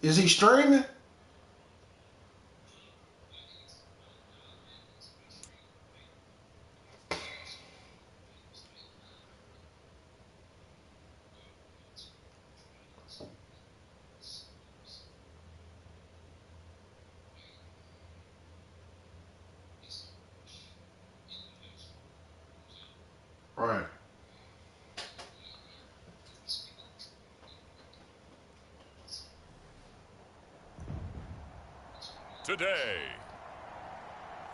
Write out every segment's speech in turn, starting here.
Is he streaming? Right. Today,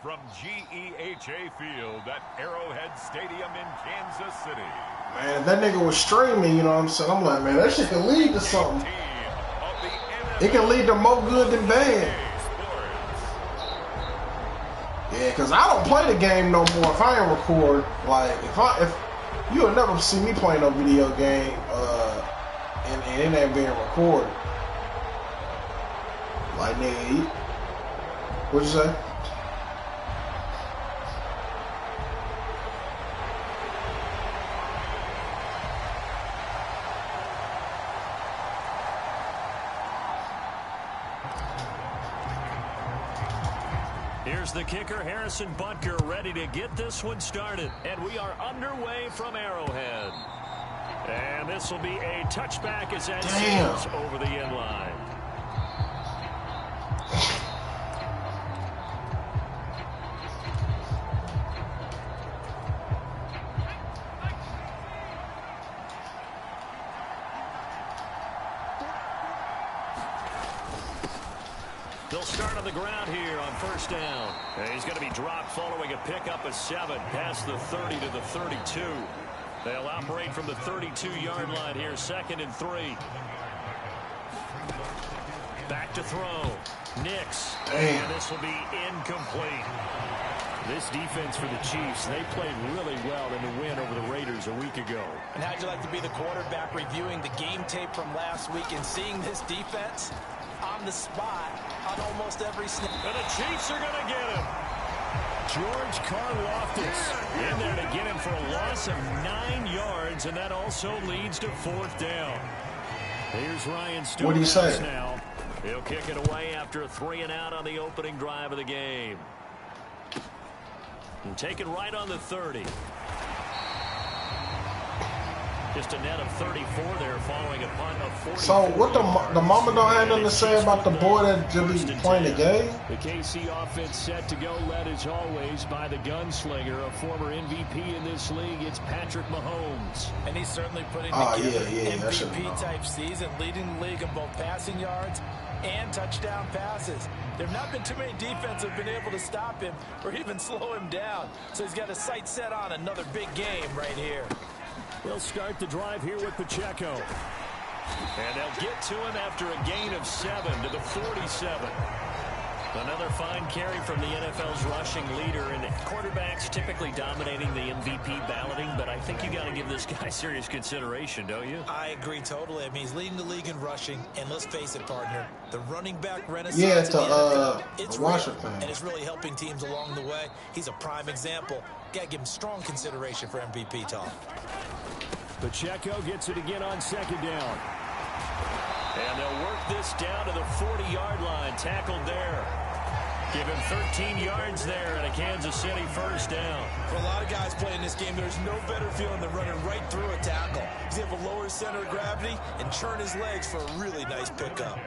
from GEHA Field at Arrowhead Stadium in Kansas City. Man, if that nigga was streaming, you know what I'm saying? I'm like, man, that shit can lead to something. It can lead to more good than bad. Yeah, because I don't play the game no more if I ain't record. Like, if you'll never see me playing no video game and it ain't being recorded. Like, nigga, what'd you say? Here's the kicker, Harrison Butker, ready to get this one started. And we are underway from Arrowhead. And this will be a touchback as that sails over the end line. They'll start on the ground here on first down. And he's going to be dropped following a pickup of 7 past the 30 to the 32. They'll operate from the 32-yard line here, 2nd and 3. Back to throw. Nix. And this will be incomplete. This defense for the Chiefs, they played really well in the win over the Raiders a week ago. And how'd you like to be the quarterback reviewing the game tape from last week and seeing this defense on the spot on almost every snap? And the Chiefs are going to get him. George Karlaftis in there to get him for a loss of 9 yards, and that also leads to 4th down. Here's Ryan Stewart. What do you say? Now he'll kick it away after a 3-and-out on the opening drive of the game. And take it right on the 30. Just a net of 34 there following a punt of 40. So what the mama don't have nothing to say about the boy that just be playing the game? The KC offense set to go, led as always by the gunslinger, a former MVP in this league. It's Patrick Mahomes. And he's certainly putting together an MVP-type season, leading the league in both passing yards and touchdown passes. There have not been too many defenses that have been able to stop him or even slow him down. So he's got his sights set on another big game right here. They'll start the drive here with Pacheco. And they'll get to him after a gain of 7 to the 47. Another fine carry from the NFL's rushing leader, and quarterbacks typically dominating the MVP balloting, but I think you got to give this guy serious consideration, don't you? I agree totally. I mean, he's leading the league in rushing, and let's face it, partner, the running back renaissance it's in the NFL, it's real, thing. And it's really helping teams along the way. He's a prime example. Got to give him strong consideration for MVP talk. Pacheco gets it again on 2nd down. And they'll work this down to the 40-yard line. Tackled there. Give him 13 yards there and a Kansas City 1st down. For a lot of guys playing this game, there's no better feeling than running right through a tackle. He's able to lower his center of gravity and churn his legs for a really nice pickup.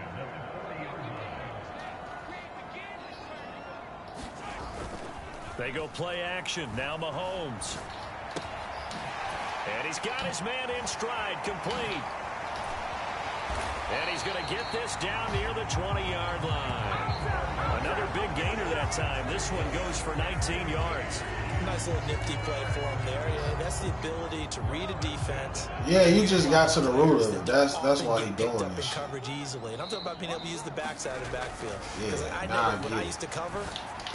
They go play action. Now Mahomes. And he's got his man in stride, complete. And he's going to get this down near the 20-yard line. Another big gainer that time. This one goes for 19 yards. Nice little nifty play for him there. Yeah, that's the ability to read a defense. Yeah, he just got to the root of it. That's why he's doing up in this. coverage easily. And I'm talking about being able to use the backside of the backfield. Because Yeah, I know when I used to cover,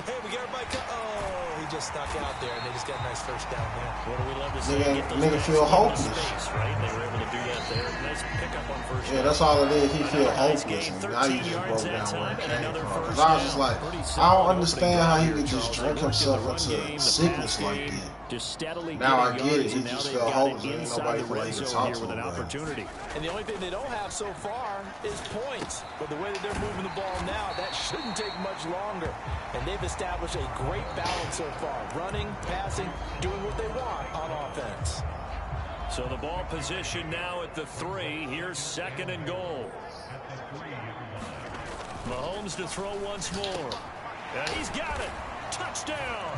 hey, we got everybody. Oh, he just stuck out there, and they just got a nice 1st down there. What do we love to see? Nigga feel hopeless. Space, right? They were able to do that there. Nice pickup on 1st down. Yeah, that's all it is. He feel hopeless. And now he just broke down where it came from. Because I was just like, I don't understand how he could just drink himself into sickness like that. just steadily now getting I get yards, it. and He now just they've fell got hosed. it Ain't inside nobody the really red even zone talk here to with an him. opportunity. And the only thing they don't have so far is points. But the way that they're moving the ball now, that shouldn't take much longer. And they've established a great balance so far. Running, passing, doing what they want on offense. So the ball position now at the 3. Here's 2nd and goal. Mahomes to throw once more. And he's got it. Touchdown.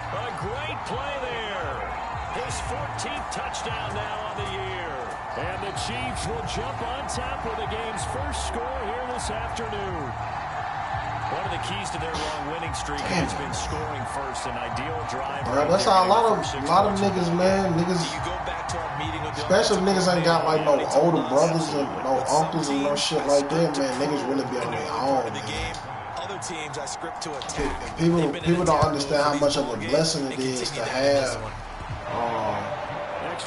A great play there. His 14th touchdown now on the year. And the Chiefs will jump on top with the game's first score here this afternoon. One of the keys to their long winning streak has been scoring first, an ideal drive. Bro, that's how a lot of niggas, man. Niggas, especially niggas ain't got like no older brothers and no uncles and no shit like that, man. Niggas really be on their own, man. Other teams I script to attack. People don't understand how much of a blessing it is to have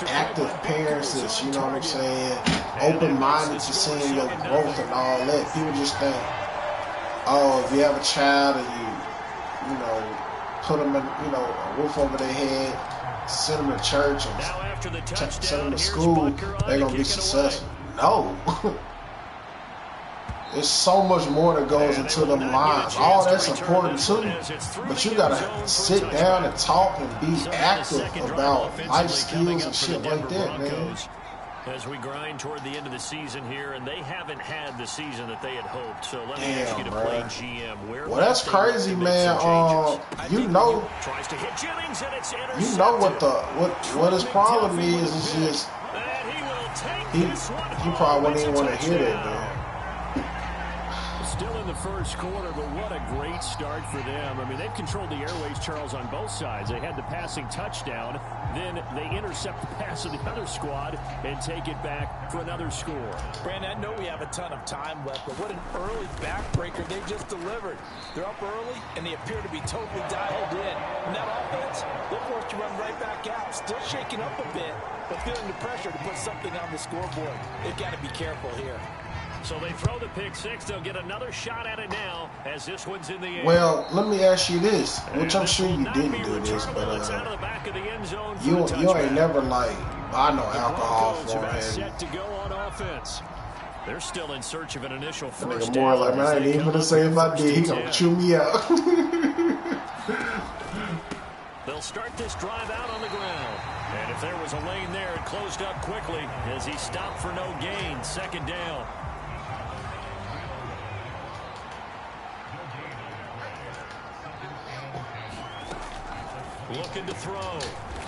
active parents that's, you know what I'm saying, open-minded to seeing your growth and all that. People just think, oh, if you have a child and you know, put them in, you know, a roof over their head, send them to church and send them to school, they're going to be successful. No. There's so much more that goes into them lines. All that's important too, but you gotta sit down and talk and be active about life skills and shit like that, man. As we grind toward the end of the season here, and they haven't had the season that they had hoped. So let me ask you to play GM. Well, that's crazy, man. You know what his problem is just he probably wouldn't even want to hear that, man. Still in the first quarter, but what a great start for them. I mean, they've controlled the airways, Charles, on both sides. They had the passing touchdown, then they intercept the pass of the other squad and take it back for another score. Brandon, I know we have a ton of time left, but what an early backbreaker they just delivered. They're up early, and they appear to be totally dialed in. And that offense, they're forced to run right back out, still shaking up a bit, but feeling the pressure to put something on the scoreboard. They've got to be careful here. So they throw the pick six. They'll get another shot at it now as this one's in the air. Well, let me ask you this, which I'm sure you didn't do this, but you ain't never like buy no alcohol for him. Set to go on offense. They're still in search of an initial first down. More like, man, I ain't even gonna say if I did, he gonna chew me out. They'll start this drive out on the ground. And if there was a lane there, it closed up quickly as he stopped for no gain. 2nd down. Looking to throw.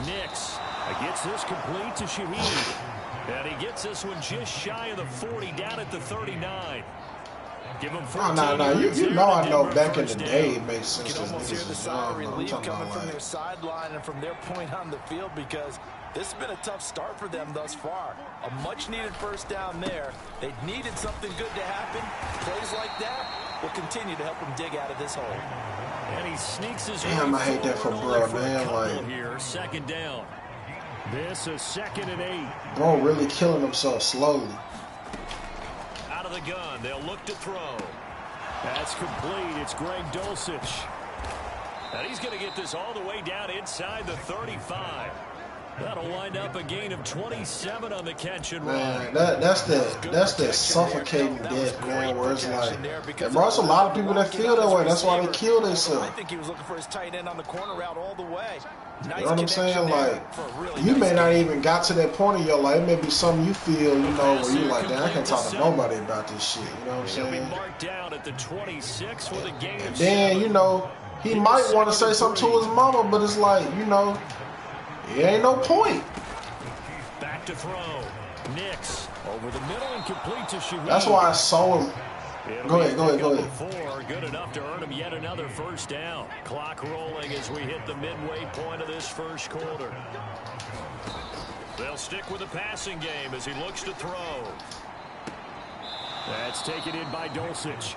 Nix gets this complete to Shaheed. And he gets this one just shy of the 40, down at the 39. Give him 14 you know I know back in the day it makes sense. You can almost hear the sigh of relief coming from their sideline and from their point on the field, because this has been a tough start for them thus far. A much-needed first down there. They needed something good to happen. Plays like that will continue to help them dig out of this hole. And he sneaks his Damn, I hate that for bro, man. Like, here, 2nd down. This is 2nd and 8. Bro really killing himself slowly. Out of the gun, they'll look to throw. That's complete. It's Greg Dulcich. And he's going to get this all the way down inside the 35. That'll wind up a gain of 27 on the catch and run. Man, that's that suffocating death, man, where it's like, bro, there's a lot of people that feel that way. That's why they kill themselves. I think he was looking for his tight end on the corner route all the way. Nice, you know what I'm saying? Like, you may not even got to that point in your life. It may be something you feel, you know, where you like, damn, I can't talk to nobody about this shit. You know what I'm saying? Marked down at the 26 with a gain of 7. Then, you know, he might want to say something to his mama, but it's like, you know, it ain't no point. Back to throw. Nix over the middle and complete to Shaheed. That's why I saw him. Go ahead. Good enough to earn him yet another first down. Clock rolling as we hit the midway point of this first quarter. They'll stick with the passing game as he looks to throw. That's taken in by Dulcich.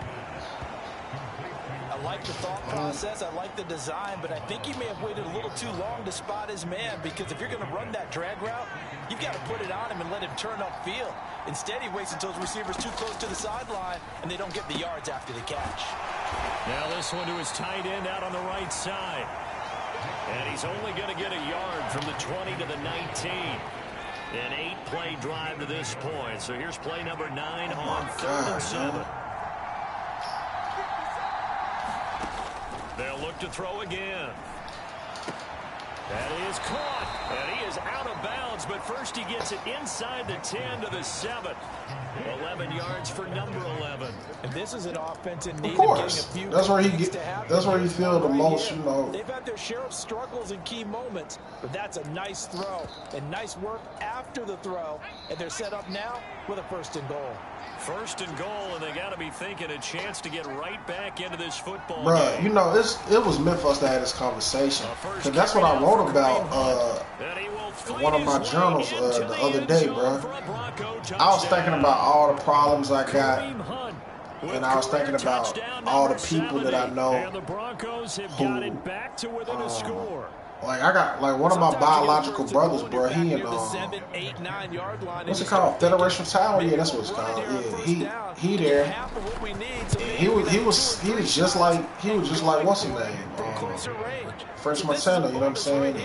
I like the thought process. I like the design, but I think he may have waited a little too long to spot his man, because if you're going to run that drag route, you've got to put it on him and let him turn upfield. Instead, he waits until his receiver's too close to the sideline, and they don't get the yards after the catch. Now this one to his tight end out on the right side. And he's only going to get a yard from the 20 to the 19. An 8-play drive to this point. So here's play number 9 on 3rd and 7. They'll look to throw again. That is caught, and he is out of bounds, but first he gets it inside the 10 to the 7. 11 yards for number 11. And this is an offense in need of course. Of getting a few that's where he get. That's where you feel the most, you know. They've had their share of struggles in key moments, but that's a nice throw and nice work after the throw, and they're set up now with a 1st and goal. 1st and goal, and they got to be thinking a chance to get right back into this football Bruh, game. you know, it was meant for us to have this conversation. Because that's what I wrote about in one of my journals the other day, bruh. I was thinking about all the problems I got, and I was thinking about all the people that I know who, like I got like one of my biological brothers, bro. He in what's it called? Federation of Talent? Yeah, that's what it's called. Yeah, he there. And he was just like what's his name? French Montana. You know what I'm saying?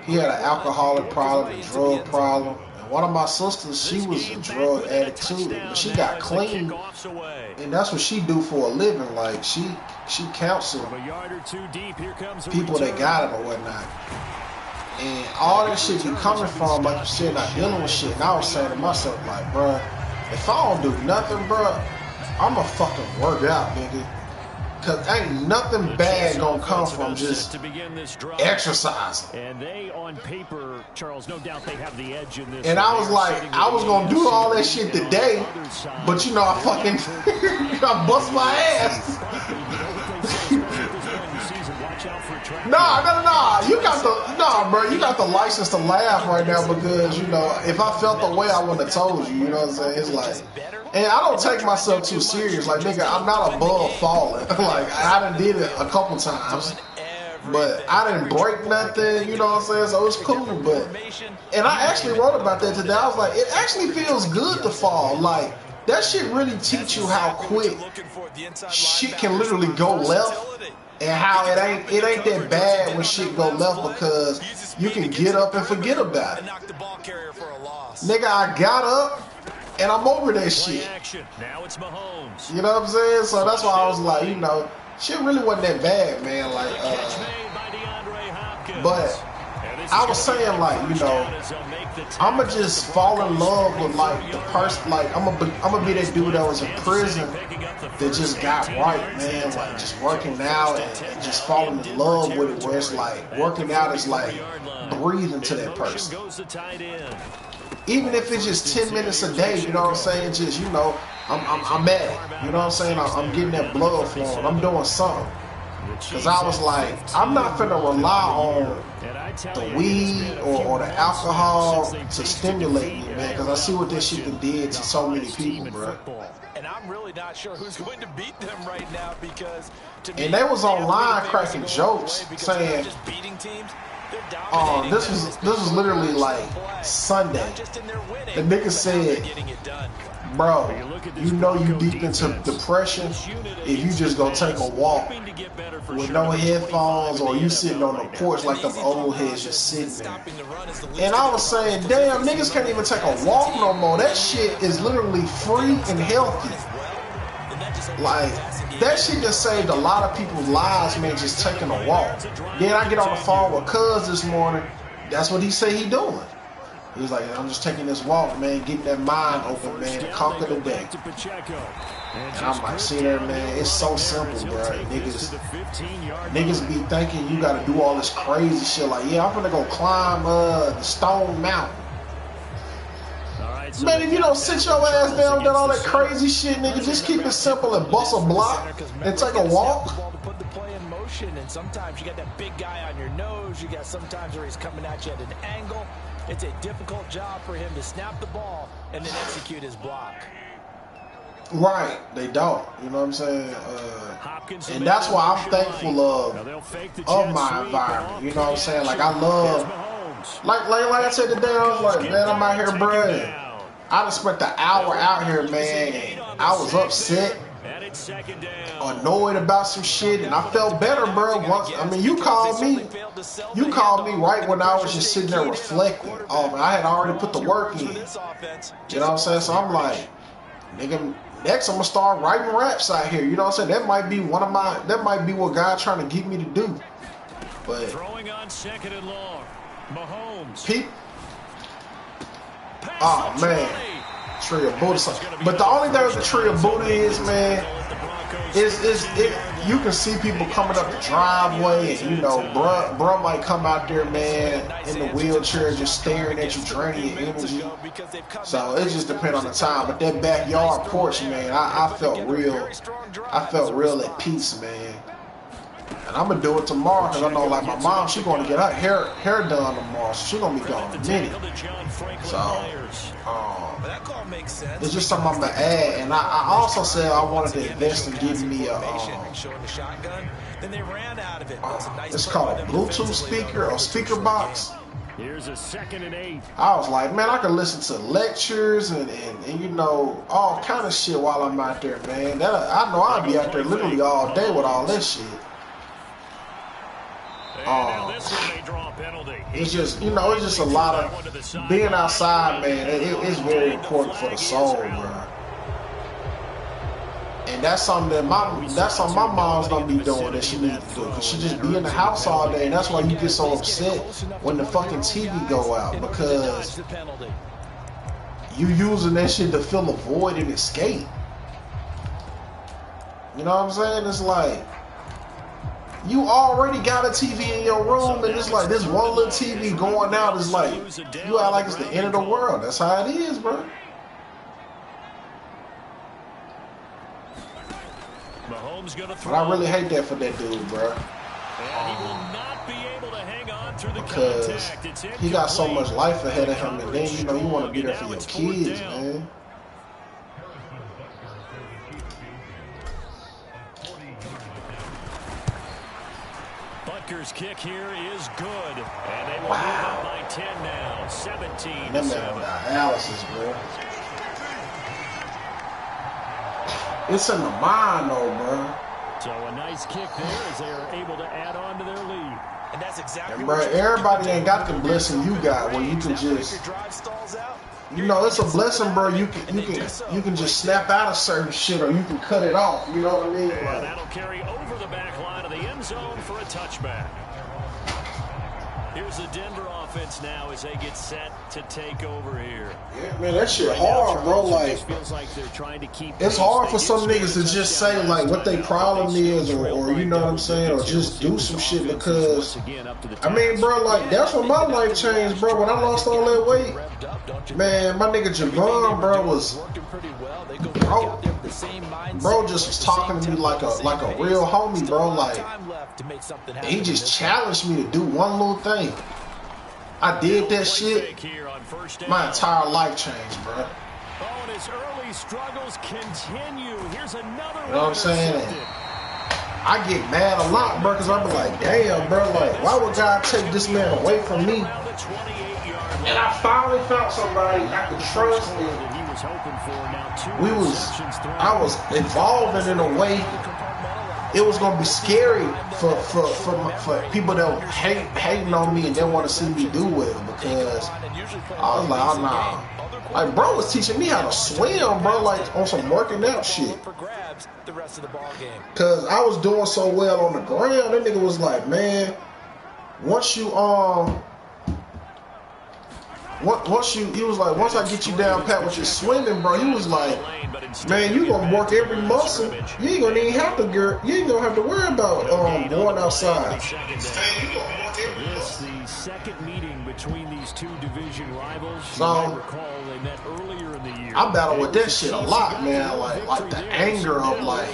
He had an alcoholic problem, a drug problem. And one of my sisters, she was a drug addict too. But she got clean, and that's what she do for a living. Like she counsel people that got it or whatnot. And all that shit be coming from, like you said, not dealing with shit. And I was saying to myself, like, bro, if I don't do nothing, bro, I'ma fucking work out, nigga. Cause ain't nothing bad gonna come from just exercising. And they, on paper, Charles, no doubt they have the edge in this. And I was like, I was gonna do all that shit today, but you know, I fucking I bust my ass. Nah. You got the license to laugh right now because, you know, if I felt the way I wouldn't have told you, you know what I'm saying? It's like, and I don't take myself too serious. Like, nigga, I'm not above falling. Like, I done did it a couple times, but I didn't break nothing, you know what I'm saying? So it's cool, but, and I actually wrote about that today. I was like, it actually feels good to fall. Like, that shit really teach you how quick shit can literally go left. And how it ain't that bad when shit go left because you can get up and forget about it. Nigga, I got up and I'm over that shit. You know what I'm saying? So that's why I was like, you know, shit really wasn't that bad, man. Like, but I was saying, like, you know, I'ma just fall in love with like the person. Like, I'ma be that dude that was in prison that just got right, man. Like, just working out and just falling in love with it. Where it's like working out is like breathing to that person. Even if it's just 10 minutes a day, you know what I'm saying? Just, you know, I'm at it. You know what I'm saying? I'm getting that blood flowing. I'm doing something. Because I was like, I'm not finna rely on the weed or the alcohol to stimulate me, man. Because I see what this shit did to so many people, bro. And I'm really not sure who's going to beat them right now because and they was online cracking jokes saying, this was literally like Sunday. The nigga said, bro, you know you deep into depression if you just go take a walk with no headphones or you sitting on the porch like them old heads just sitting there. And I was saying, damn, niggas can't even take a walk no more. That shit is literally free and healthy. Like, that shit just saved a lot of people's lives, man, just taking a walk. Then I get on the phone with Cuz this morning. That's what he said he doing. He was like, I'm just taking this walk, man, getting that mind open, man, to conquer the day. And I'm like, see there, man, it's so simple, bro. Niggas be thinking you gotta do all this crazy shit. Like, yeah, I'm gonna go climb the Stone Mountain. Man, if you don't sit your ass down with all that crazy shit, nigga, just keep it simple and bust a block and take a walk. And sometimes you got that big guy on your nose. You got sometimes where he's coming at you at an angle. It's a difficult job for him to snap the ball and then execute his block. Right, they don't. You know what I'm saying? And that's why I'm thankful of my environment. You know what I'm saying? Like, I love, like I said today, I was like, man, I'm out here, bro. I done spent the hour out here, man, and I was upset, annoyed about some shit, and I felt better, bro. Once, I mean, you called me You called me right when I was just sitting there reflecting. Oh, man, I had already put the work in. You know what I'm saying? So I'm like, nigga, next I'm gonna start writing raps out here. You know what I'm saying? That might be what God trying to get me to do. But throwing on second and long, Mahomes. Oh man, tree of Buddha. But the only thing with the tree of Buddha is, man, you can see people coming up the driveway, and you know, bruh might come out there, man, in the wheelchair, just staring at you, draining your energy. So it just depends on the time. But that backyard porch, man, I felt real at peace, man. And I'm gonna do it tomorrow because I know, like, my mom, she's gonna get her hair done tomorrow, so she's gonna be gone in a minute. So it's just something I'm gonna add. And I also said I wanted to invest in giving me a it's called a Bluetooth speaker or speaker box. Here's a 2nd and 8. I was like, man, I can listen to lectures and you know, all kind of shit while I'm out there, man. I know I'll be out there literally all day with all that shit. It's just, you know, it's just a lot of being outside, man. It's very important for the soul, bro. And that's something that my mom's don't be doing that she needs to do, because she just be in the house all day, and that's why you get so upset when the fucking TV go out, because you using that shit to fill a void and escape. You know what I'm saying? It's like, you already got a TV in your room, and it's like this one little TV going out is like, you act like it's the end of the world. That's how it is, bro. But I really hate that for that dude, bro. Because he got so much life ahead of him, and then, you know, you want to be there for your kids, man. Butker's kick here is good, and they will move up by 10 now, 17. That man on dialysis, bro. It's in the mind, though, bro. So a nice kick there as they are able to add on to their lead. And that's exactly and, bro, everybody ain't got the blessing you got where you can just, you know, it's a blessing, bro. You can just snap out of certain shit, or you can cut it off. You know what I mean? And that'll carry over the back line of the end zone for a touchback. Here's the Denver offense now as they get set to take over here. Yeah, man, that shit hard, bro. Like, it's hard for some niggas to just say, like, what their problem is, or you know what I'm saying, or just do some shit, because, I mean, bro, like, that's when my life changed, bro. When I lost all that weight, man, my nigga Javon, bro, was, bro just was talking to me like a real homie, bro. Like, he just challenged me to do one little thing. I did that shit. My entire life changed, bro. Oh, and his early struggles continue. Here's another one. You know what I'm saying? I get mad a lot, bro, because I be like, damn, bro, like, why would God take this man away from me? And I finally found somebody I could trust, and I was evolving in a way. It was gonna be scary for people that hating on me and didn't want to see me do well, because I was like, oh nah. Like, bro was teaching me how to swim, bro, like on some working out shit. Cause I was doing so well on the ground, that nigga was like, man, once he was like, once I get you down pat with your swimming, bro, he was like, man, you gonna work every muscle. You ain't gonna have to worry about going outside. The second meeting between these two division rivals. So I battle with that shit a lot, man. Like the anger of, like,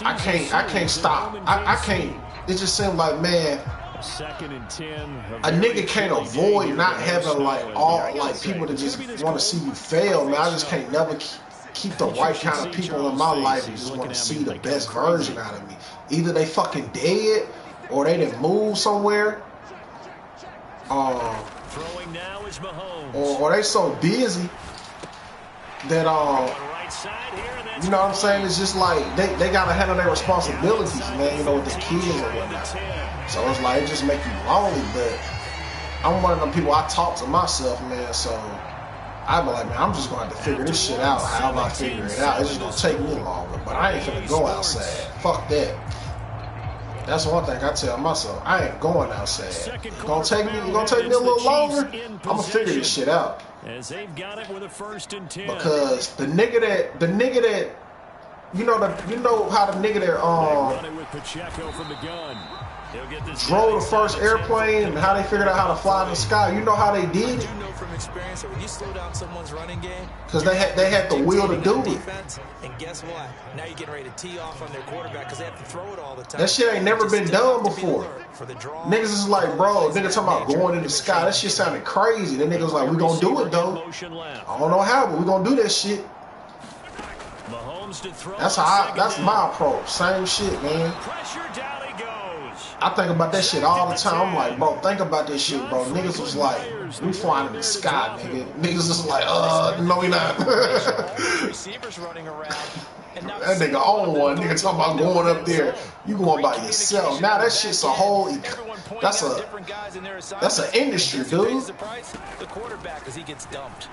I can't stop. I can't. It just seemed like, man, Second and 10. A nigga can't avoid not having like people that just want to see you fail, man. I just can't never keep the right kind of people in my life that just want to see the best version out of me. Either they fucking dead or they done moved somewhere. Throwing now is Mahomes. Or they so busy. that you know what I'm saying? It's just like they gotta handle their responsibilities, man. You know, with the kids or whatnot. So it's like it just make you lonely. But I'm one of them people. I talk to myself, man. So I be like, man, I'm just gonna have to figure this shit out. However I figure it out, it's just gonna take me longer. But I ain't finna go outside. Fuck that. That's one thing I tell myself. I ain't going outside. It's gonna take me a little longer. I'm gonna figure this shit out. As they've got it with a 1st and 10. Because the nigga that you know how the nigga that with Pacheco from the gun. drove the first airplane and how they figured out how to fly in the sky. You know how they did it? You know from experience that when you slow down someone's running game, because they had the will to do it. And guess what? Now you're getting ready to tee off on their quarterback because they have to throw it all the time. That shit ain't never been done before. Niggas is like, bro, nigga talking about going in the sky. That shit sounded crazy. That nigga was like, we gonna do it though. I don't know how, but we gonna do that shit. That's my approach. Same shit, man. I think about that shit all the time. I'm like, bro, think about this shit, bro. Niggas was like, we flying in the sky, nigga. Niggas is like, no, we not. That nigga own one. Nigga talking about going up there. You going by yourself. Now that shit's a whole. That's an industry, dude. The quarterback as he gets dumped.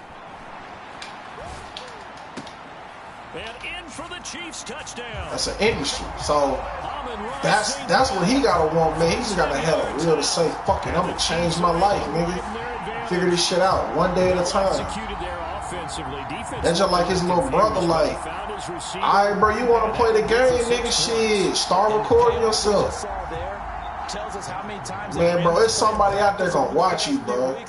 And in for the Chiefs touchdown. That's an industry. So that's what he gotta want, man. He just gotta have a will to say, fuck it, I'm gonna change my life, nigga. Figure this shit out one day at a time. That's just like his little brother, like, alright, bro, you wanna play the game, nigga? Shit, start recording yourself. Man, bro, it's somebody out there gonna watch you, bro. And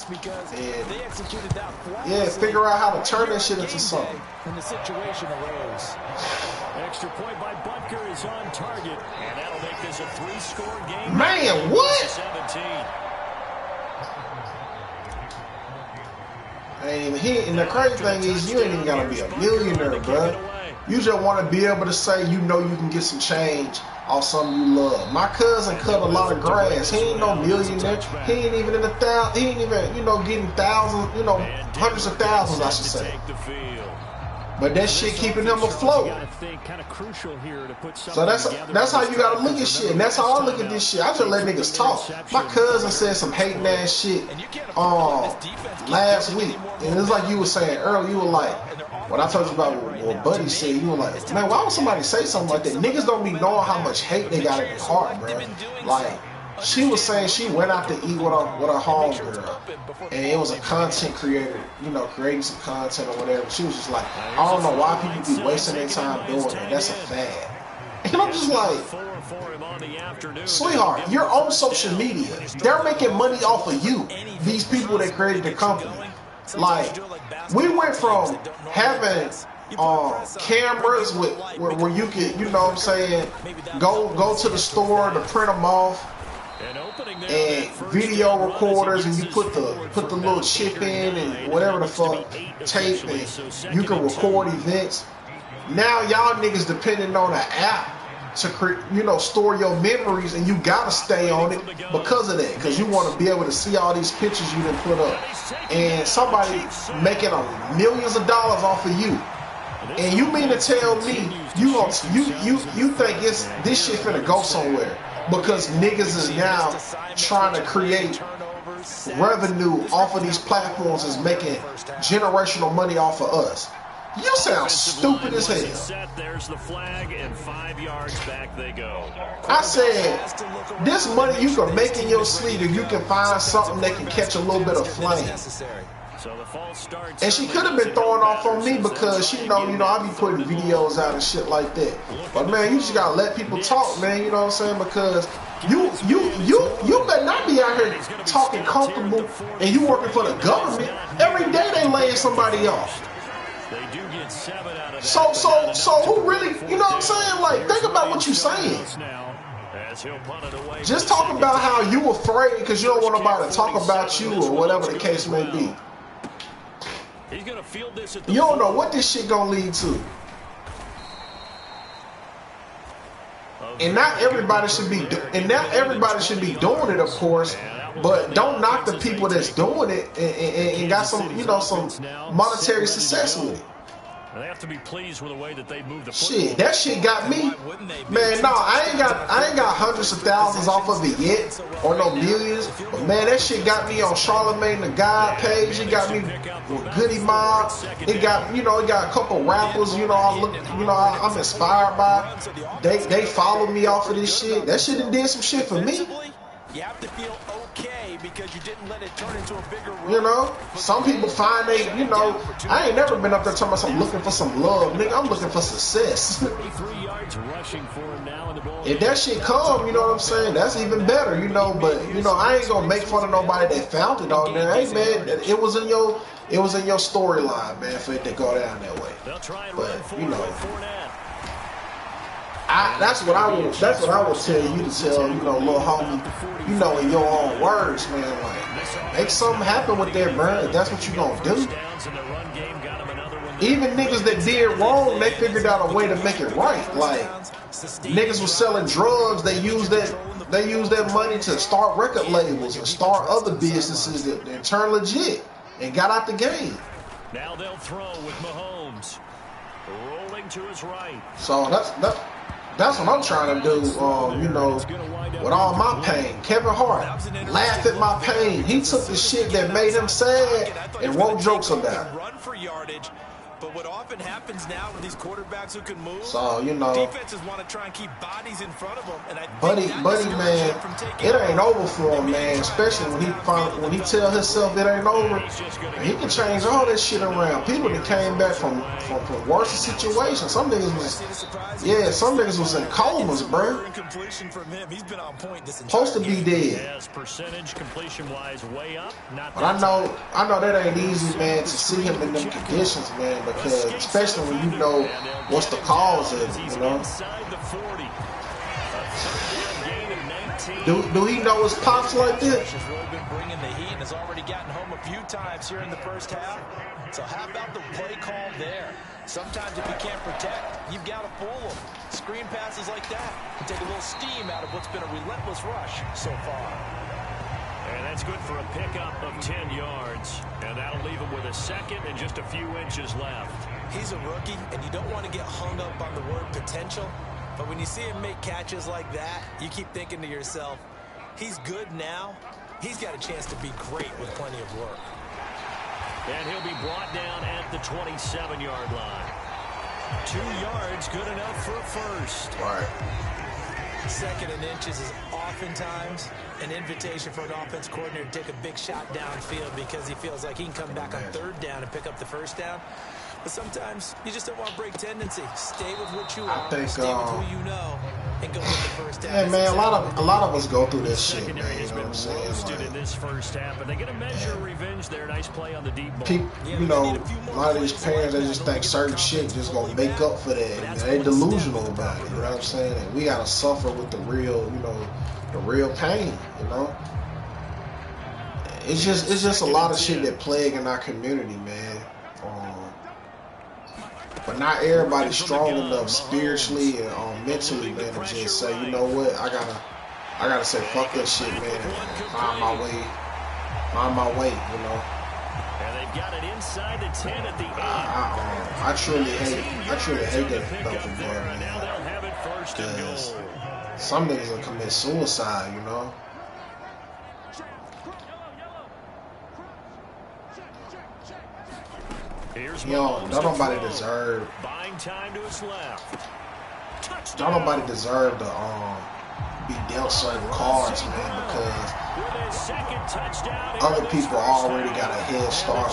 yeah, figure out how to turn that shit into something. And the situation arose. Extra point by Butker is on target, and that'll make this a 3-score game. Man, what? 17. And the crazy thing is, you ain't even gotta be a millionaire, bro. You just want to be able to say, you know, you can get some change off something you love. My cousin cut a lot of grass. He ain't no millionaire. He ain't even in he ain't even, you know, getting thousands, you know, hundreds of thousands, I should say. But that shit keeping him afloat. So that's how you gotta look at shit. And that's how I look at this shit. I just let niggas talk. My cousin said some hating ass shit last week. And it's like you were saying earlier, you were like, when I told you about what Buddy said, you were like, man, why would somebody say something like that? Niggas don't be knowing how much hate they got in their heart, bro. Like, she was saying she went out to eat with her homegirl, and it was a content creator, you know, creating some content or whatever. She was just like, I don't know why people be wasting their time doing that. That's a fad. And I'm just like, sweetheart, you're on social media. They're making money off of you, these people that created the company. Like, we went from having cameras where you could, you know what I'm saying, go to the store to print them off, and video recorders, and you put the little chip in and whatever the fuck, tape, and you can record events. Now y'all niggas depending on an app to, you know, store your memories, and you gotta stay on it because of that, because you want to be able to see all these pictures you done put up, and somebody making millions of dollars off of you. And you mean to tell me you think this shit finna go somewhere because niggas is now trying to create revenue off of these platforms, is making generational money off of us? You sound stupid as hell. There's the flag, and 5 yards back they go. I said, this money you can make in your sleep if you can find something that can catch a little bit of flame. And she could have been throwing off on me because she know, I be putting videos out and shit like that. But man, you just gotta let people talk, man. You know what I'm saying? Because you better not be out here talking comfortable and you working for the government. Every day they laying somebody off. So who really, you know what I'm saying? Like, think about what you're saying. Just talk about how you afraid because you don't want nobody to talk about you or whatever the case may be. You don't know what this shit gonna lead to. And not everybody should be doing it, of course. But don't knock the people that's doing it and got some, some monetary success with it. They have to be pleased with the way that they move the football. Shit, that shit got me. Man, no, I ain't got hundreds of thousands off of it yet, or no millions. But man, that shit got me on Charlemagne the God page. It got me with Goody Mob. It got, it got a couple rappers. I'm inspired by. They follow me off of this shit. That shit done did some shit for me. You have to feel okay because you didn't let it turn into a bigger some people find I ain't never been up there talking about I'm looking for some love, nigga. I'm looking for success. If that shit come, you know what I'm saying, that's even better, but I ain't gonna make fun of nobody that found it on there. Hey man, it was in your storyline, man, for it to go down that way. But that's what I would tell you to tell, little homie, in your own words, man, like, make something happen with that, bro. If that's what you gonna do. Even niggas that did wrong, they figured out a way to make it right. Like, niggas was selling drugs, they used that money to start record labels and start other businesses that turn legit and got out the game. Now they'll throw with Mahomes rolling to his right. So that's what I'm trying to do, with all my pain. Kevin Hart laughed at my pain. He took the shit that made him sad and wrote jokes about it. Run for yardage. But what often happens now with these quarterbacks who can move, so defenses want to try and keep bodies in front of them. And I buddy, man, it ain't over for him, man. Especially when he tell himself it ain't over, he can change all that shit around. People that came back from worse situations. Some niggas was in comas, bro. Supposed to be dead. Percentage completion wise way up. But I know that ain't easy, man, to see him in them conditions, man. Because especially when you know what's the cause of it, Do he know his pops like this? Bringing the heat and has already gotten home a few times here in the first half. So how about the play call there? Sometimes if you can't protect, you've got to pull them. Screen passes like that can take a little steam out of what's been a relentless rush so far. And that's good for a pickup of 10 yards. And that'll leave him with a second and just a few inches left. He's a rookie, and you don't want to get hung up on the word potential. But when you see him make catches like that, you keep thinking to yourself, he's good now. He's got a chance to be great with plenty of work. And he'll be brought down at the 27-yard line. 2 yards, good enough for a first. Right. Second and inches is oftentimes an invitation for an offense coordinator to take a big shot downfield because he feels like he can come back on third down and pick up the first down. But sometimes you just don't want to break tendency. Stay with what you are, stay with who you know, and go with the first down. Yeah, man, a lot of us go through this shit, man. You know what I'm saying? In this first half, but they get a measure of revenge there. Nice play on the deep ball. People, a lot of these parents, they just think certain shit just gonna make up for that. They delusional about it. You know what I'm saying? And we gotta suffer with the real, the real pain. It's just a lot of shit that plague in our community, man. But not everybody's strong enough spiritually and mentally, man, to just say, you know what, I gotta say fuck that shit, man, and find my way, And they've got it inside the 10 at the 8. I truly hate that stuff, man. Now they'll have it first and goal. Some niggas will commit suicide, Don't nobody deserve. Buying time to his left. Don't nobody deserve to be dealt certain cards, man, because other people already got a head start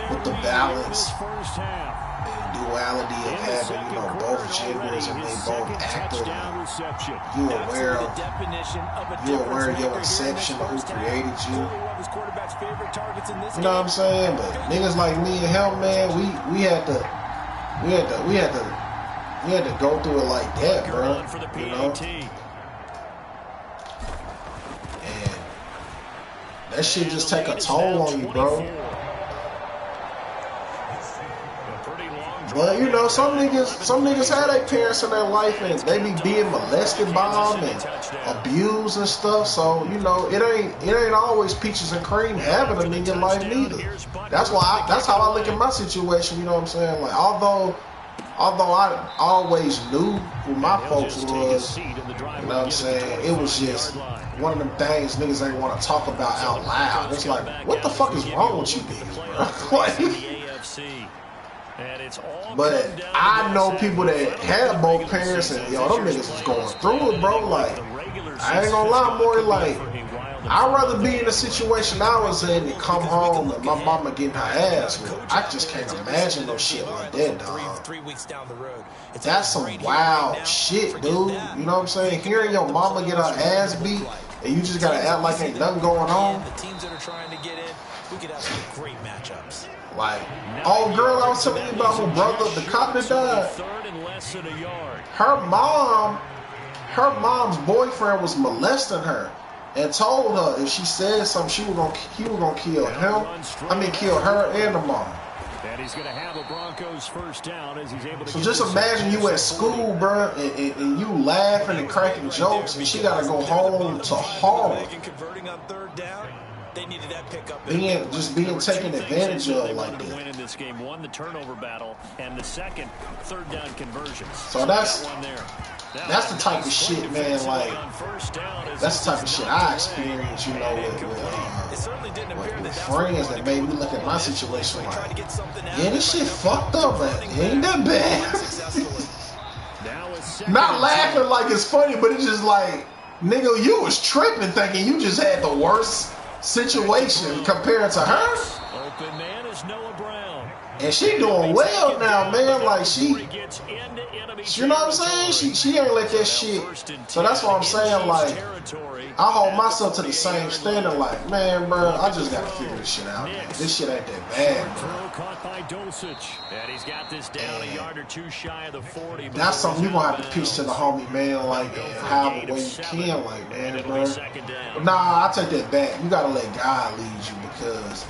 with the balance and duality of having, both genders and they both active. You're aware of your inception, of who created you. You know what I'm saying? But niggas like me and him, man, we had to go through it like that, bro. And that shit just take a toll on you, bro. But you know, some niggas had their parents in their life and they be being molested by them and abused and stuff. So you know, it ain't always peaches and cream having them in your life neither. That's how I look at my situation. You know what I'm saying? Like although I always knew who my folks was, you know what I'm saying? It was just one of them things niggas ain't want to talk about out loud. It's like, what the fuck is wrong with you niggas, bro? Like, but I know people that had both parents and yo, them niggas was going through it, bro. Like, I ain't gonna lie, boy. Like, I'd rather be in the situation I was in and come home and my mama getting her ass whipped. I just can't imagine no shit like that, dog. That's some wild shit, dude. You know what I'm saying? Hearing your mama get her ass beat and you just gotta act like ain't nothing going on. The teams that are trying to get in, we could have some great matchups. Like, oh girl, I was telling you about my brother, the cop that died. Her mom's boyfriend was molesting her and told her if she said something, he was gonna kill him. I mean, kill her and the mom. And he's gonna have a Broncos first down as he's able to. So just imagine you at school, bro, and you laughing and cracking jokes, and she gotta go home to horror. They needed that pickup. Being taken advantage of like that. Win in this game, won the turnover battle and the second third down conversions. So that's the type of shit, man. Like that's the type of shit I experienced, you know, with friends that made me look at my situation like, yeah, this shit fucked up, but it ain't that bad. Not laughing like it's funny, but it's just like, nigga, you was tripping thinking you just had the worst situation compared to her. Open man is Noah Brown. And she doing well now, man. Like you know what I'm saying? She ain't let that shit. So that's what I'm saying. Like, I hold myself to the same standard. Like, man, bro, I just gotta figure this shit out. Man. This shit ain't that bad, bro. Caught by Dulcich. And he's got this down a yard or two shy of the 40. That's something you gonna have to pitch to the homie, man. Like, however way you can, like, man, bro. Nah, I take that back. You gotta let God lead you because.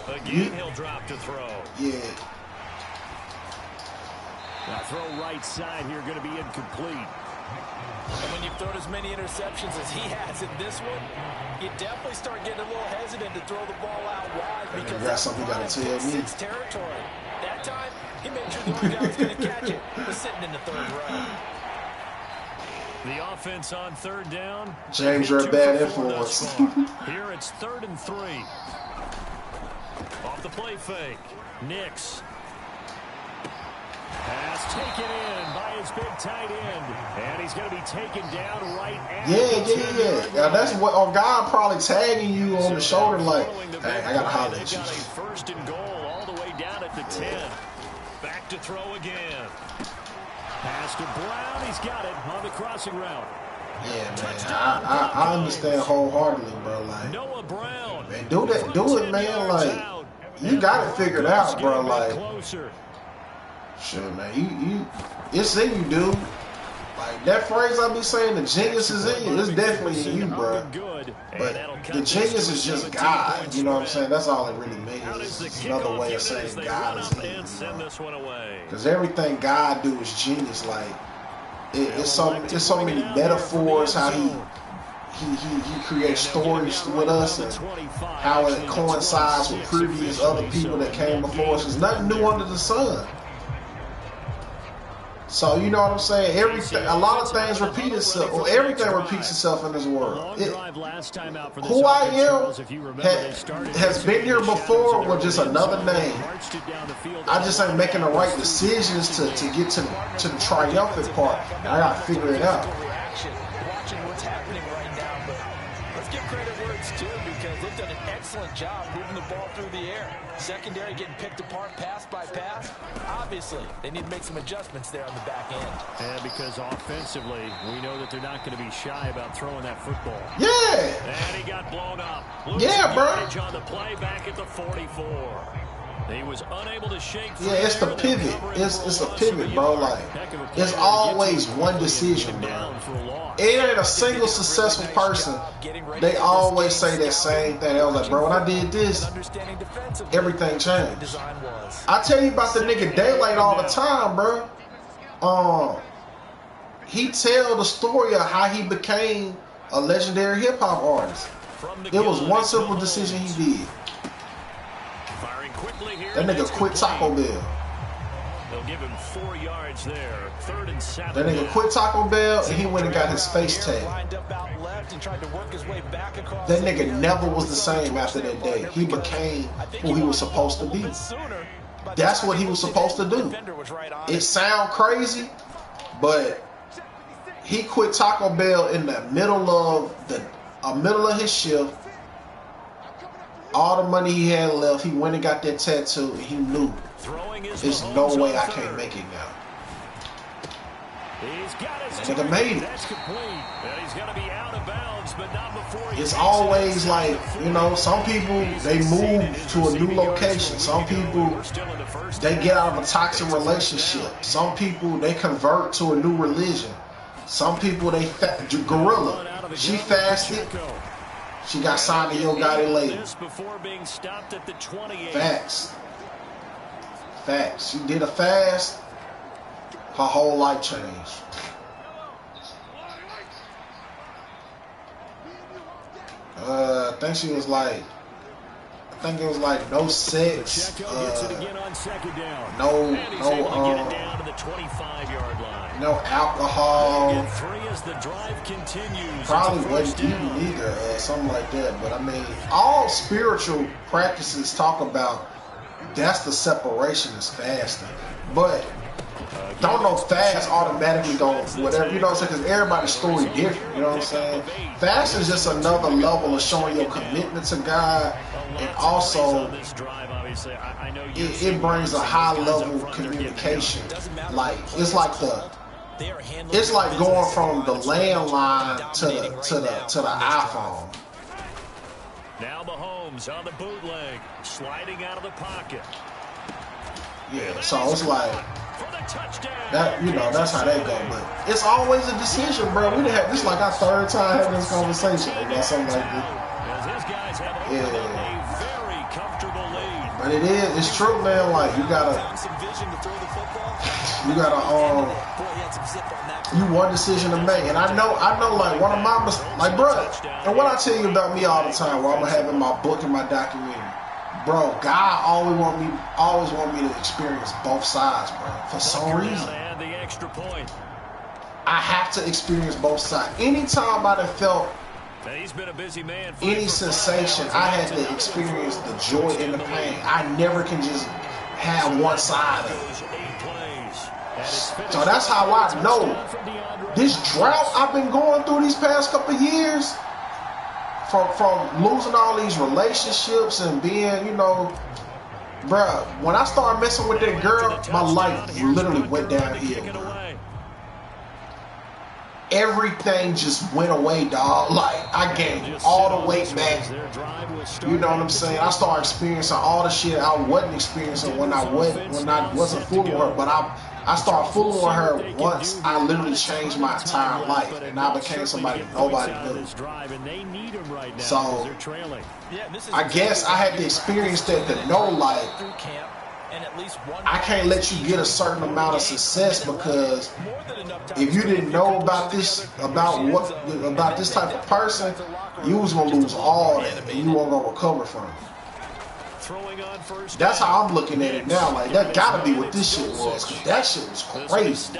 Again, he'll drop to throw. Yeah. Now throw right side here, going to be incomplete. And when you've thrown as many interceptions as he has in this one, you definitely start getting a little hesitant to throw the ball out wide because that's something you got to tell me. It's territory. That time, he made sure the other guy was going to catch it. Was sitting in the third row. The offense on third down. James, you're a bad influence. Here it's 3rd and 3. Off the play fake. Nix. Pass taken in by his big tight end. And he's going to be taken down right at Yeah. Now that's what God probably tagging you on the shoulder like, hey, I got to holler at you. First and goal all the way down at the 10. Back to throw again. Pass to Brown. He's got it on the crossing route. Yeah, man. I understand wholeheartedly, bro. Like, Noah Brown. Man, do it, man. Like, you got it figured out, bro. Like, sure, man. You, it's in you, dude. Like that phrase I be saying, the genius is in you. It's definitely in you, bro. But the genius is just God. You know what I'm saying? That's all it really means. It's another way of saying God is in you. Because everything God do is genius. Like, it's so many metaphors. How he creates stories with us and how it coincides with previous other people that came before us. There's nothing new under the sun. So you know what I'm saying? A lot of things repeat itself, or everything repeats itself in this world. Who I am has been here before with just another name. I just ain't making the right decisions to get to the triumphant part. And I gotta figure it out. Watching what's happening right now, but let's give credit where it's due because they've done an excellent job moving the ball through the air. Secondary getting picked apart pass by pass. Obviously, they need to make some adjustments there on the back end. And because offensively, we know that they're not going to be shy about throwing that football. Yeah. And he got blown up. Yeah, bro. On the play back at the 44. He was unable to shake. Yeah, it's the pivot. It's a pivot, bro. Like, it's always one decision, bro. It ain't a single successful person. They always say that same thing. They was like, bro, when I did this, everything changed. I tell you about the nigga Daylight all the time, bro. He tell the story of how he became a legendary hip hop artist. It was one simple decision he did. That nigga quit Taco Bell. They'll give him 4 yards there. 3rd and 7. That nigga quit Taco Bell and he went and got his face tagged. That nigga never was the same after that day. He became who he was supposed to be. That's what he was supposed to do. It sound crazy, but he quit Taco Bell in the middle of his shift. All the money he had left, he went and got that tattoo, and he knew there's no way I can't make it now. That nigga made it. It's always like, you know, some people, they move to a new location. Some people, they get out of a toxic relationship. Some people, they convert to a new religion. Some people, they gorilla. She fasted. She got signed to Yo Gotti later. Facts. Facts. She did a fast. Her whole life changed. I think it was like no sex, no alcohol. Probably wasn't eating either, something like that. But I mean, all spiritual practices talk about that's the separation is fasting. But don't know fast automatically go whatever, you know what I'm saying? Because everybody's story different, you know what I'm saying? Fast is just another level of showing your commitment to God, and also it brings a high level of communication. Like it's like going from the landline to the iPhone. Now Mahomes on the bootleg, sliding out of the pocket. Yeah, so it's like that, you know, that's how they go. But it's always a decision, bro. We done had this like our 3rd time having this conversation about something like this. Yeah. But it's true, man. Like you gotta you one decision to make. And I know like one of my like, bro, and what I tell you about me all the time, where I'm gonna have in my book and my documentary. Bro, God always want me to experience both sides, bro. For some reason, I have to experience both sides. Anytime I have felt any sensation, I had to experience the joy and the pain. I never can just have one side of it. So that's how I know this drought I've been going through these past couple of years. From losing all these relationships and being, you know, bruh, when I started messing with that girl, my life literally went downhill, bro. Everything just went away, dog. Like, I gained all the weight back. You know what I'm saying? I started experiencing all the shit I wasn't experiencing when I wasn't fooling her. But I started fooling with her once I literally changed my entire life, and I became somebody nobody knew. So I guess I had to experience that to know, like, I can't let you get a certain amount of success, because if you didn't know about this type of person, you was gonna lose all that, and you weren't gonna recover from it. That's how I'm looking at it now. Like, that gotta be what this shit was, because that shit was crazy.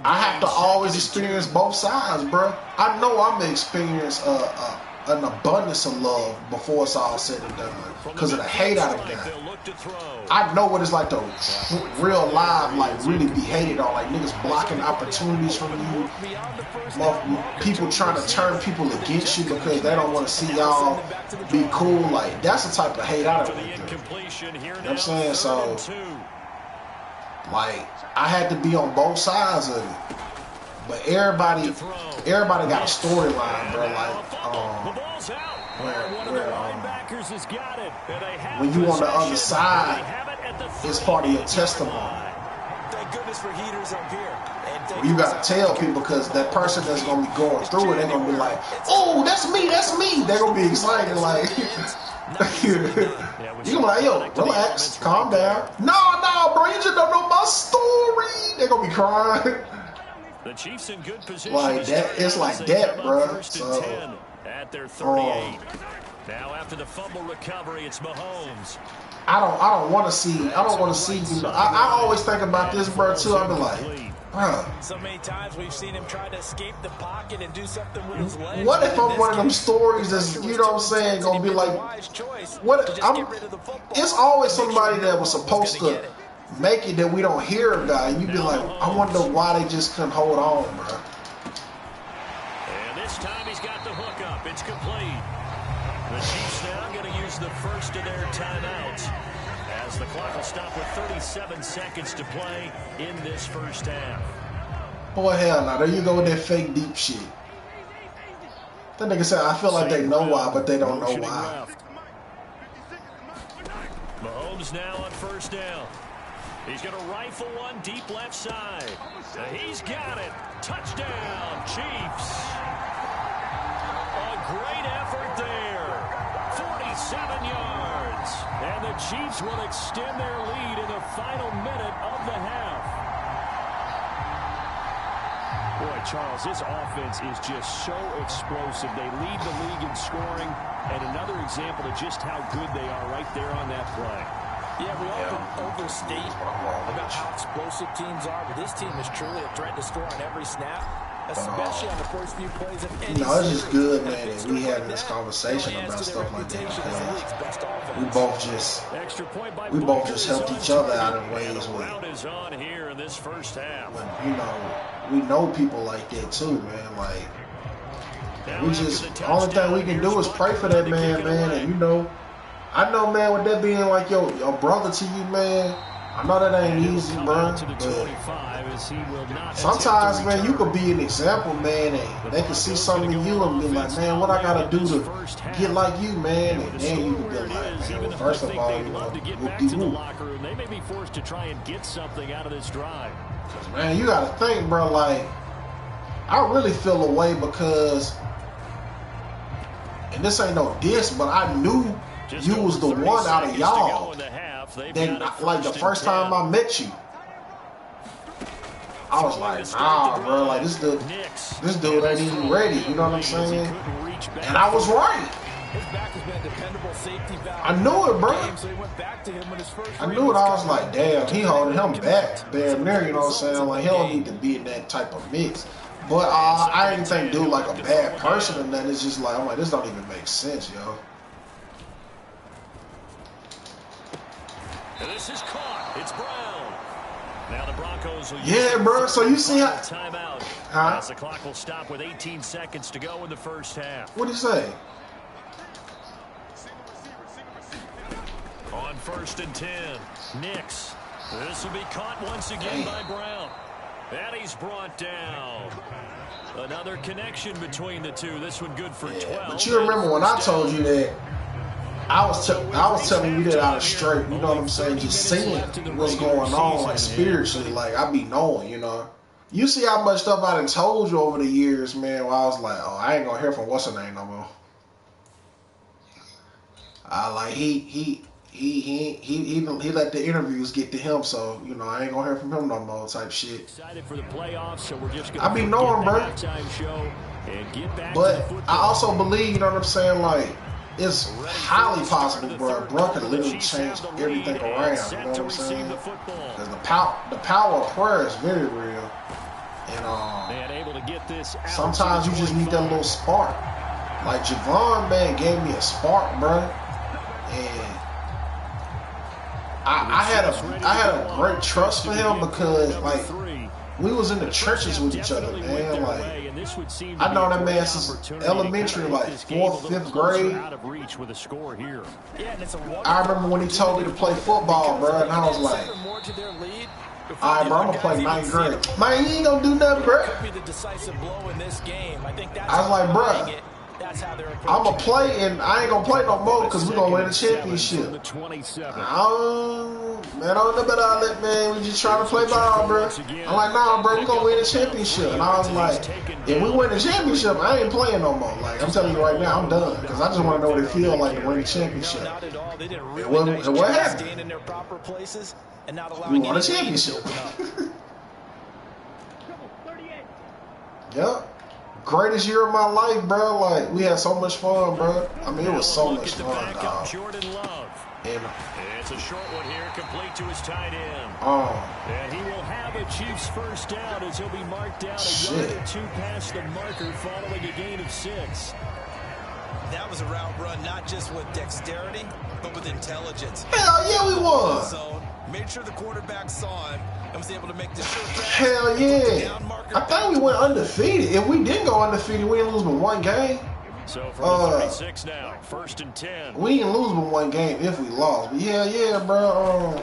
I have to always experience both sides, bro. I know I'm gonna experience an abundance of love before it's all said and done, because of the hate I done got. I know what it's like to real life, like, really be hated on, like niggas blocking opportunities from you, people trying to turn people against you because they don't want to see y'all be cool. Like, that's the type of hate I done went through. You know what I'm saying? So, like, I had to be on both sides of it. But everybody got a storyline, bro. Like, When you on the other side, it's part of your testimony. Thank goodness for heaters up here. You got to tell people, because that person that's going to be going through it, they're going to be like, oh, that's me. They're going to be excited. Like, you're going to be like, yo, relax, calm down. No, bro, you just don't know my story. They're going to be crying. The Chiefs in good position. Like that, it's like that, bro. So, at their 38. Now after the fumble recovery, it's Mahomes. I don't want to see. I always think about this, bro, too. I be like, bro. So many times we've seen him try to escape the pocket and do something with his legs. What if I'm one of them stories that's, you know what I'm saying, gonna be like, it's always somebody that was supposed to make it that we don't hear about, and you be like, I wonder why they just couldn't hold on, bro. And this time he's got the hook up. It's complete. The Chiefs now going to use the first of their timeouts, as the clock will stop with 37 seconds to play in this first half. Boy, hell no. There you go with that fake deep shit. That nigga said, I feel like they know why, but they don't know why. Mahomes now on first down. He's going to rifle one deep left side. He's got it. Touchdown, Chiefs. A great effort there. 47 yards. And the Chiefs will extend their lead in the final minute of the half. Boy, Charles, this offense is just so explosive. They lead the league in scoring, and another example of just how good they are right there on that play. Yeah, we often overstate about how explosive teams are, but this team is truly a threat to score on every snap, especially on the first few plays of any series. It's just good, man, that we having this conversation about stuff like that, because we both just helped each other out in ways where, we know people like that too, man. Like, the only thing we can do is pray for that man, and I know, man, with that being like your brother to you, man, I know that ain't easy, bro. But sometimes, man, you could be an example, man, and they can see something in you and be like, man, what I gotta do to get like you, man? And then you can be like, man, well, first of all, they may be forced to try and get something out of this drive. Man, you gotta think, bro. Like, I really feel a way because, and this ain't no diss, but I knew you was the one out of y'all that, like, the first time I met you, I was like, nah, bro, like, this dude ain't even ready, you know what I'm saying? And I was right. I knew it, bro. I knew it. I was like, damn, he holding him back there, you know what I'm saying? Like, he don't need to be in that type of mix. But I didn't think dude like a bad person or nothing. It's just like, I'm like, this don't even make sense, yo. And this is caught. It's Brown. Now the Broncos will use bro. So you see how timeout. As the clock will stop with 18 seconds to go in the first half. What do you say? On 1st and 10, Nix. This will be caught once again by Brown. And he's brought down. Another connection between the two. This one good for 12. But you remember when I told you that I was telling you that out of straight, you know what I'm saying, just seeing what's going on, like, spiritually, like, I be knowing, you know. You see how much stuff I done told you over the years, man, where I was like, oh, I ain't gonna hear from what's her name no more. Like, he let the interviews get to him, so, you know, I ain't gonna hear from him no more type shit. Excited for the playoffs, so we're just I be knowing, bro. But I also believe, you know what I'm saying, like, it's highly possible, bro. Bro could literally change everything around, you know what I'm saying? Because the power of prayer is very real. And sometimes you just need that little spark. Like, Javon, man, gave me a spark, bro. And I had a great trust for him because, like, we was in the trenches with each other, man. Like, I know that man since elementary, like 4th, 5th grade. I remember when he told me to play football, bro, and I was like, all right, bro, I'm gonna play 9th grade. Man, you ain't gonna do nothing, bro. I was like, bro, That's how they're approaching. I'm going to play, and I ain't going to play no more because we're going to win the championship. Man, I don't know about all that, man. We just trying to play ball, bro. I'm like, nah, bro, we're going to win the championship. And I was like, if we win the championship, I ain't playing no more. Like, I'm telling you right now, I'm done. Because I just want to know what it feels like to win the championship. And what happened? We won the championship. Yep. Greatest year of my life, bro. Like, we had so much fun, bro. I mean, it was so much fun, dog. And it's a short one here, complete to his tight end. And he will have a Chiefs first down as he'll be marked down a yard or two past the marker following a gain of 6. That was a route run, not just with dexterity, but with intelligence. Hell yeah, we won. So made sure the quarterback saw him and was able to make the short pass. Hell yeah. I think we went undefeated. If we didn't go undefeated, we didn't lose but one game. So from 36 now, 1st and 10. We didn't lose but one game if we lost. But yeah, bro.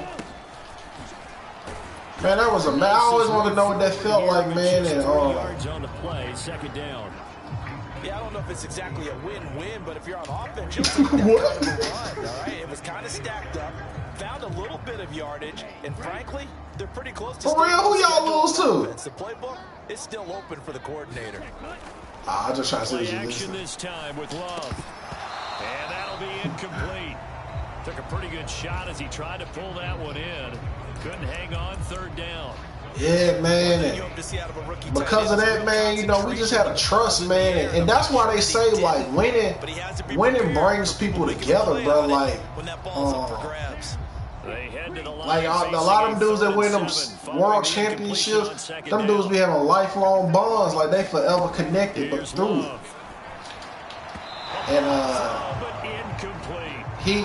Man, that was I always wanted to know what that felt like, man. And yards on the play, 2nd down. Yeah, I don't know if it's exactly a win-win, but if you're on offense, you'll take that kind of a run, all right? It was kind of stacked up, found a little bit of yardage, and frankly, they're pretty close to. For real, who y'all lose to? The playbook is still open for the coordinator. I just try to see what you action this time with Love, and that'll be incomplete. Took a pretty good shot as he tried to pull that one in. Couldn't hang on, 3rd down. Yeah, man. And because of that, man, you know, we just had a trust, man. And that's why they say, like, winning brings people together, bro. Like, a lot of them dudes that win them world championships, them dudes be having lifelong bonds. Like, they forever connected, but through it. And, you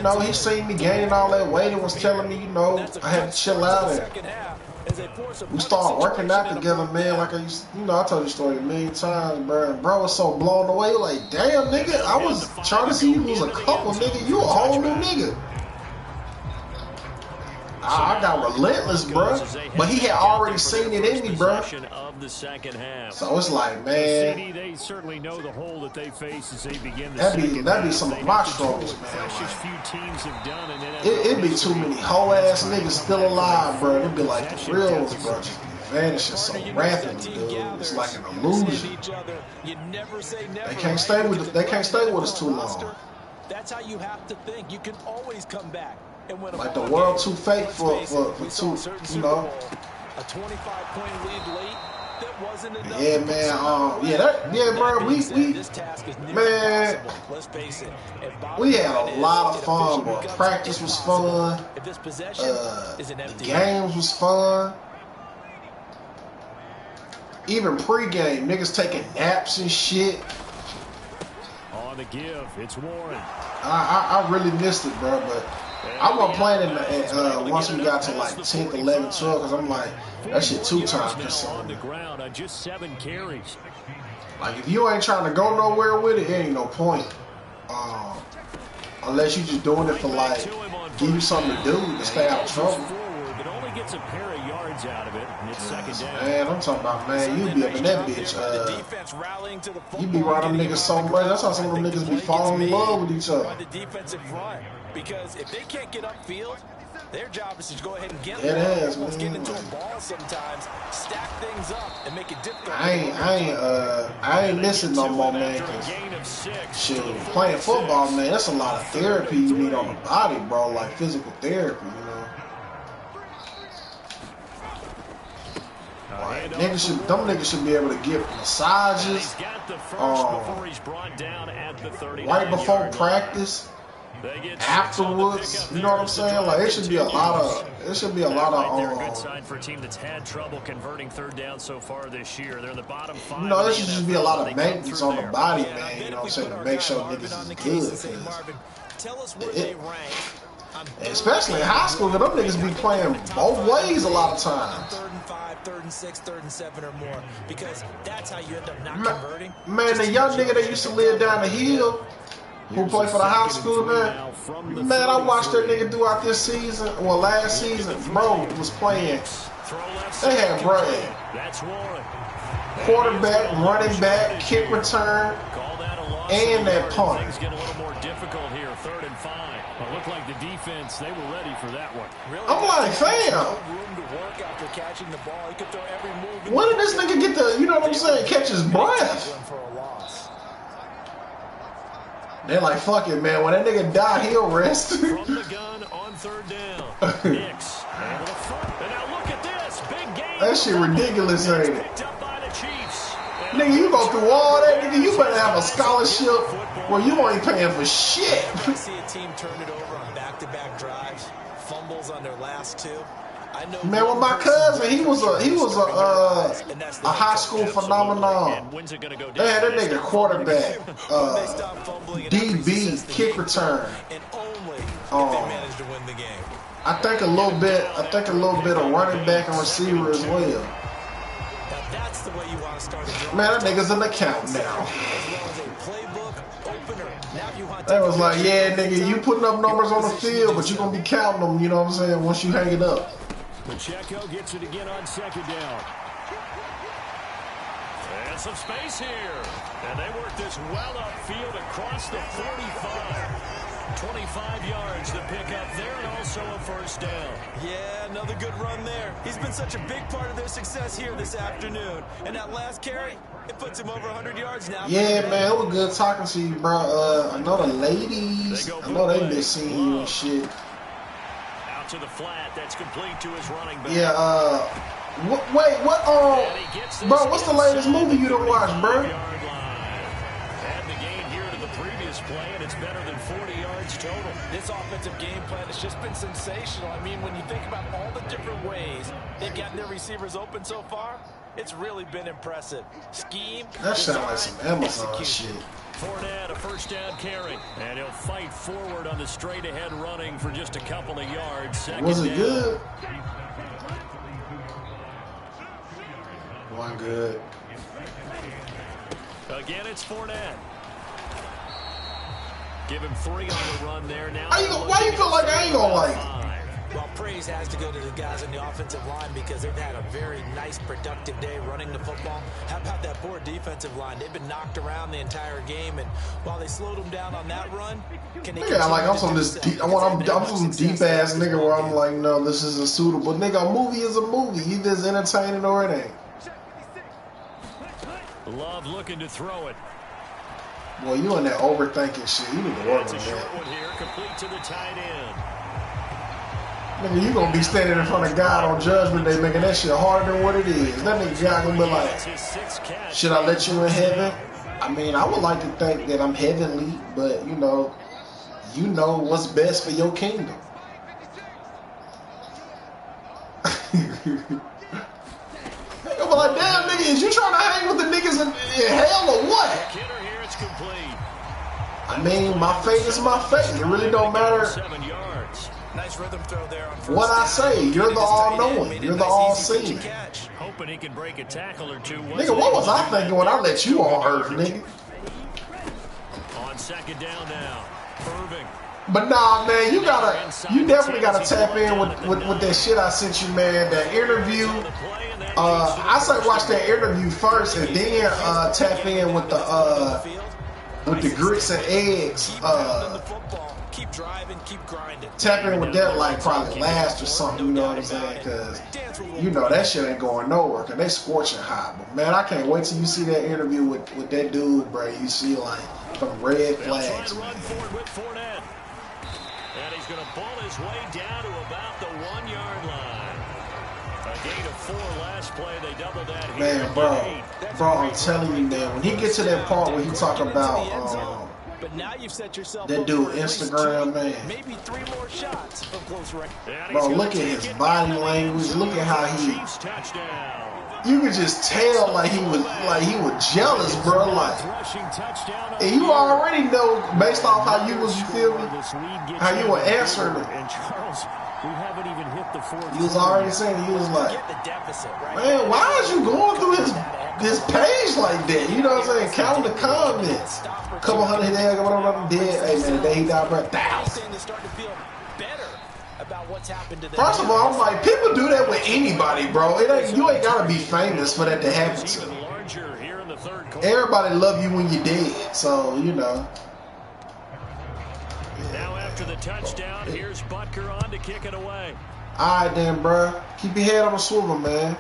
know, he seen me gaining all that weight and was telling me, you know, I had to chill out. And we started working out together, man. Like I used, you know, I told you the story a million times, bro. And bro was so blown away, like, damn, nigga, I was trying to see you lose a couple, nigga. You a whole new nigga. I got relentless, bro. But he had already seen it in me, bro. So it's like, man, they certainly know the hole that they face as they begin the that'd be some of my struggles, man. Like, it'd be too many whole ass niggas still alive, bro. It'd be like the real ones, bro, just be vanishing so rapidly, dude. It's like an illusion. They can't stay with us too long. That's how you have to think. You can always come back. Like the world too fake for two, you know. A 25-point lead late, that wasn't enough. Yeah, man. Bro. We had a lot of fun, bro. Practice was fun. The games was fun. Even pregame, niggas taking naps and shit. On the give, it's Warren. I really missed it, bro, but I wasn't playing once we got to like 10th, 11th, 12th, because I'm like, that shit too time consuming. Just 7 carries. Like, if you ain't trying to go nowhere with it, it ain't no point. Unless you just doing it for, like, give you something to do to stay out of trouble. But only gets a pair of yards out of it, and it's 2nd down. Man, I'm talking about, man, you be up in that bitch. You be riding them niggas so much. That's how some of them niggas be falling in love with each other. The defensive front, because if they can't get upfield, their job is to go ahead and get get into a ball sometimes, stack things up, and make it difficult. I ain't missing no more, man. Cause shit, playing football, man, that's a lot of therapy you need on the body, bro. Like physical therapy, you know. Like, them niggas should be able to get massages right before practice. Afterwards, you know what I'm saying? Like, it should be a lot of. They're a good sign for a team that's had trouble converting 3rd down so far this year. They're in the bottom 5. You know, there should just be a lot of maintenance on the body, man. You know what I'm saying? To make sure niggas is good. Tell us where they rank. Especially in high school, them niggas be playing both ways a lot of times. 3rd and 5, 3rd and 6, 3rd and 7 or more, because that's how you end up not converting. Man, the young nigga that used to live down the hill, who played for the high school, man, I watched that nigga throughout this season. Well, last season, bro was playing. They had bread. That's Warren. quarterback, running back, kick return, and that punt. Things get a little more difficult here. 3rd and 5. It looked like the defense, they were ready for that one. Really, I'm like, fam. When did this nigga get the, you know what I'm saying, catch his breath? They're like, fuck it, man. When that nigga die, he'll rest. From the gun on 3rd down. Nix. And now look at this. Big game. That shit ridiculous, ain't it? Picked up by the Chiefs. Nigga, you go through all that, nigga. You better have a scholarship where you ain't paying for shit. I see a team turn it over on back-to-back drives, fumbles on their last 2. I know. Man, with my cousin, he was a high school phenomenon. They had that nigga quarterback, DB, kick return. I think a little bit of running back and receiver as well. That's the way you want to start. Man, that nigga's an account now. That was like, yeah, nigga, you putting up numbers on the field, but you gonna be counting them, you know what I'm saying, once you hang it up. Pacheco gets it again on 2nd down. And some space here. And they work this well upfield across the 45. 25 yards to pick up there, and also a 1st down. Yeah, another good run there. He's been such a big part of their success here this afternoon. And that last carry, it puts him over 100 yards now. Yeah, man, it was good talking to you, bro. I know the ladies, I know they been seeing you and shit. Out to the flat, that's complete to his running back. Yeah, wait, what, bro, what's the latest movie you done watch, bro? And the gain here to the previous play, and it's better than 40 yards total. This offensive game plan has just been sensational. I mean, when you think about all the different ways they've gotten their receivers open so far, it's really been impressive. Scheme. That sounds like some Amazon shit. Fournette, a 1st down carry. And he'll fight forward on the straight-ahead running for just a couple of yards. Was it good? One good. Again, it's Fournette. Give him 3 on the run there now. Why you feel like I ain't gonna like? Well, praise has to go to the guys on the offensive line because they've had a very nice, productive day running the football. How about that poor defensive line? They've been knocked around the entire game, and while they slowed them down on that run, can they? Yeah, like I'm from this deep. I'm some deep ass nigga where I'm like, no, this isn't suitable. Nigga, a movie is a movie. Either it's entertaining or it ain't. Love looking to throw it. Boy, you in that overthinking shit. You need to work on that. It's a short one here, complete to the tight end. Nigga, you gonna be standing in front of God on Judgment Day making that shit harder than what it is. That nigga God gonna be like, should I let you in heaven? I mean, I would like to think that I'm heavenly, but you know what's best for your kingdom. Nigga be like, damn nigga, is you trying to hang with the niggas in hell or what? I mean, my fate is my fate. It really don't matter. Nice rhythm throw there on what I say, you're the all-knowing, you're the all-seeing. Hoping he can break a tackle or two. Nigga, what was I thinking when I let you on earth, nigga? On 2nd down now, Irving. But nah, man, you definitely gotta tap in with that shit I sent you, man. That interview. I say watch that interview first and then tap in with the grits and eggs. Keep driving, keep grinding. Tap in with that like probably last or something, you know what I'm saying? Because you know that shit ain't going nowhere. Cause they scorching hot. But man, I can't wait till you see that interview with that dude, bro. You see like some red flags. Run forward with Fournette. And he's going to pull his way down to about the 1-yard line. A gain of 4 last play. They doubled that here. Man, bro, I'm telling you, man, when he gets to that part where he talk about but now you've set yourself that dude Instagram, man. Maybe 3 more shots from close range. Bro, look at his body language. Look at how you could just tell like he was jealous, bro. Like, and you already know based off how you was, you feel me? How you were answering it. He was already saying, he was like, man, why is you going through his page like that? You know what I'm saying? Counting the comments. Couple hundred there, a couple of them dead. Hey man, the day he died, bro, 1,000. First of all, I'm like, people do that with anybody, bro. You ain't gotta be famous for that to happen to. the third quarter. Everybody love you when you're dead, so, you know. Now after the touchdown, here's Butker on to kick it away. All right, then, bro. Keep your head on a swivel, man.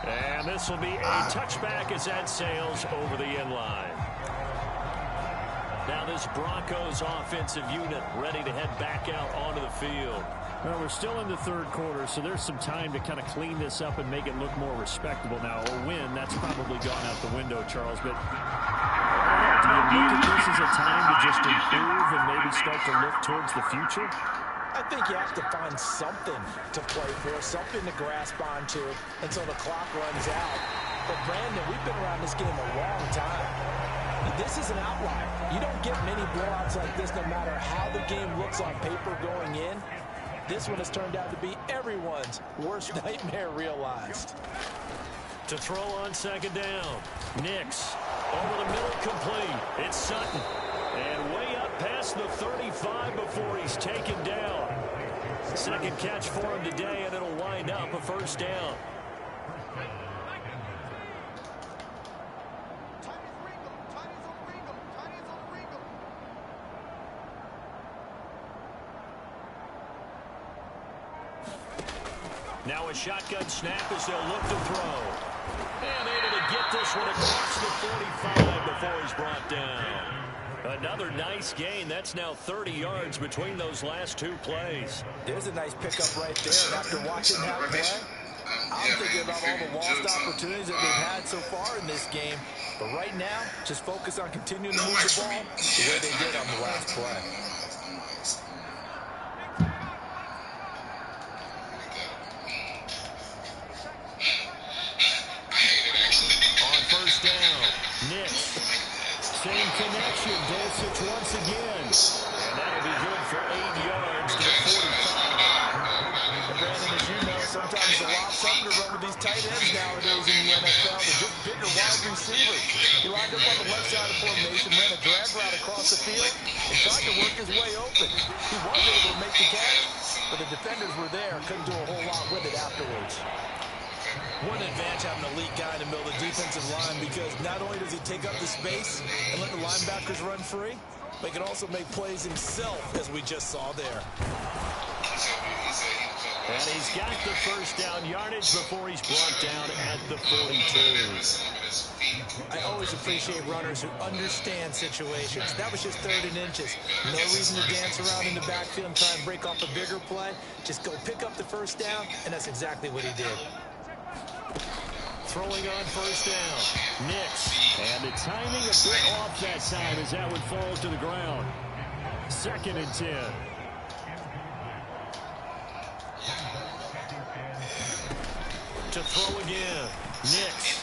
And this will be a touchback as that sails over the end line. Now this Broncos offensive unit ready to head back out onto the field. Well, we're still in the third quarter, so there's some time to kind of clean this up and make it look more respectable. Now, a win, that's probably gone out the window, Charles. But do you look at this as a time to just improve and maybe start to look towards the future? I think you have to find something to play for, something to grasp onto until the clock runs out. But, Brandon, we've been around this game a long time. This is an outlier. You don't get many blowouts like this no matter how the game looks on paper going in. This one has turned out to be everyone's worst nightmare realized. To throw on second down. Nix over the middle, complete. It's Sutton. And way up past the 35 before he's taken down. Second catch for him today, and it'll wind up a first down. Now a shotgun snap as they'll look to throw. And able to get this one across the 45 before he's brought down. Another nice gain. That's now 30 yards between those last two plays. There's a nice pickup right there. And after watching that play, I'm thinking about all the lost opportunities that they've had so far in this game. But right now, just focus on continuing to move the ball the way they did on the last play. Same connection, Dulcich once again. And that'll be good for 8 yards to the 45. And Brandon, as you know, sometimes a lot tougher to run with these tight ends nowadays in the NFL. They're just bigger wide receivers. He lined up on the left side of formation, ran a drag route across the field, and tried to work his way open. He was able to make the catch, but the defenders were there. Couldn't do a whole lot with it afterwards. One advantage having an elite guy in the middle of the defensive line, because not only does he take up the space and let the linebackers run free, but he can also make plays himself, as we just saw there. And he's got the first down yardage before he's brought down at the 42. I always appreciate runners who understand situations. That was just 3rd and inches. No reason to dance around in the backfield and try and break off a bigger play. Just go pick up the first down, and that's exactly what he did. Throwing on first down. Nix. And the timing a bit off that time as that one falls to the ground. 2nd and 10. To throw again. Nix.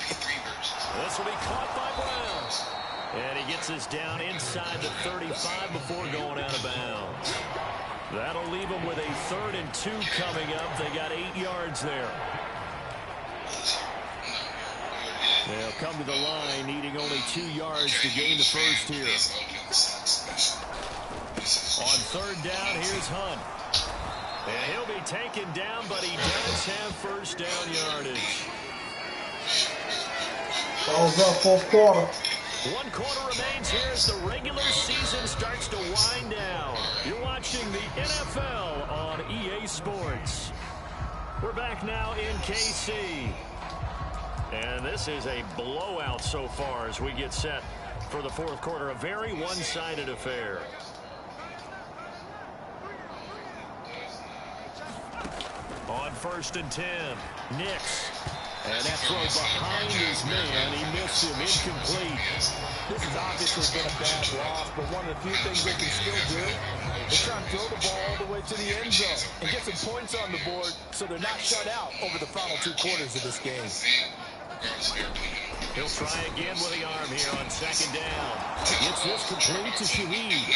This will be caught by Brown. And he gets this down inside the 35 before going out of bounds. That'll leave him with a 3rd and 2 coming up. They got 8 yards there. They'll come to the line, needing only 2 yards to gain the first here. On 3rd down, here's Hunt. And he'll be taken down, but he does have first down yardage. Ball's up, 4th quarter. 1 quarter remains here as the regular season starts to wind down. You're watching the NFL on EA Sports. We're back now in KC. And this is a blowout so far as we get set for the 4th quarter. A very one-sided affair. On 1st and 10, Nix. And that throw behind his man. He missed him. Incomplete. This has obviously been a bad loss, but one of the few things they can still do is try and throw the ball all the way to the end zone and get some points on the board so they're not shut out over the final 2 quarters of this game. He'll try again with the arm here on 2nd down. Gets this complete to Shaheed.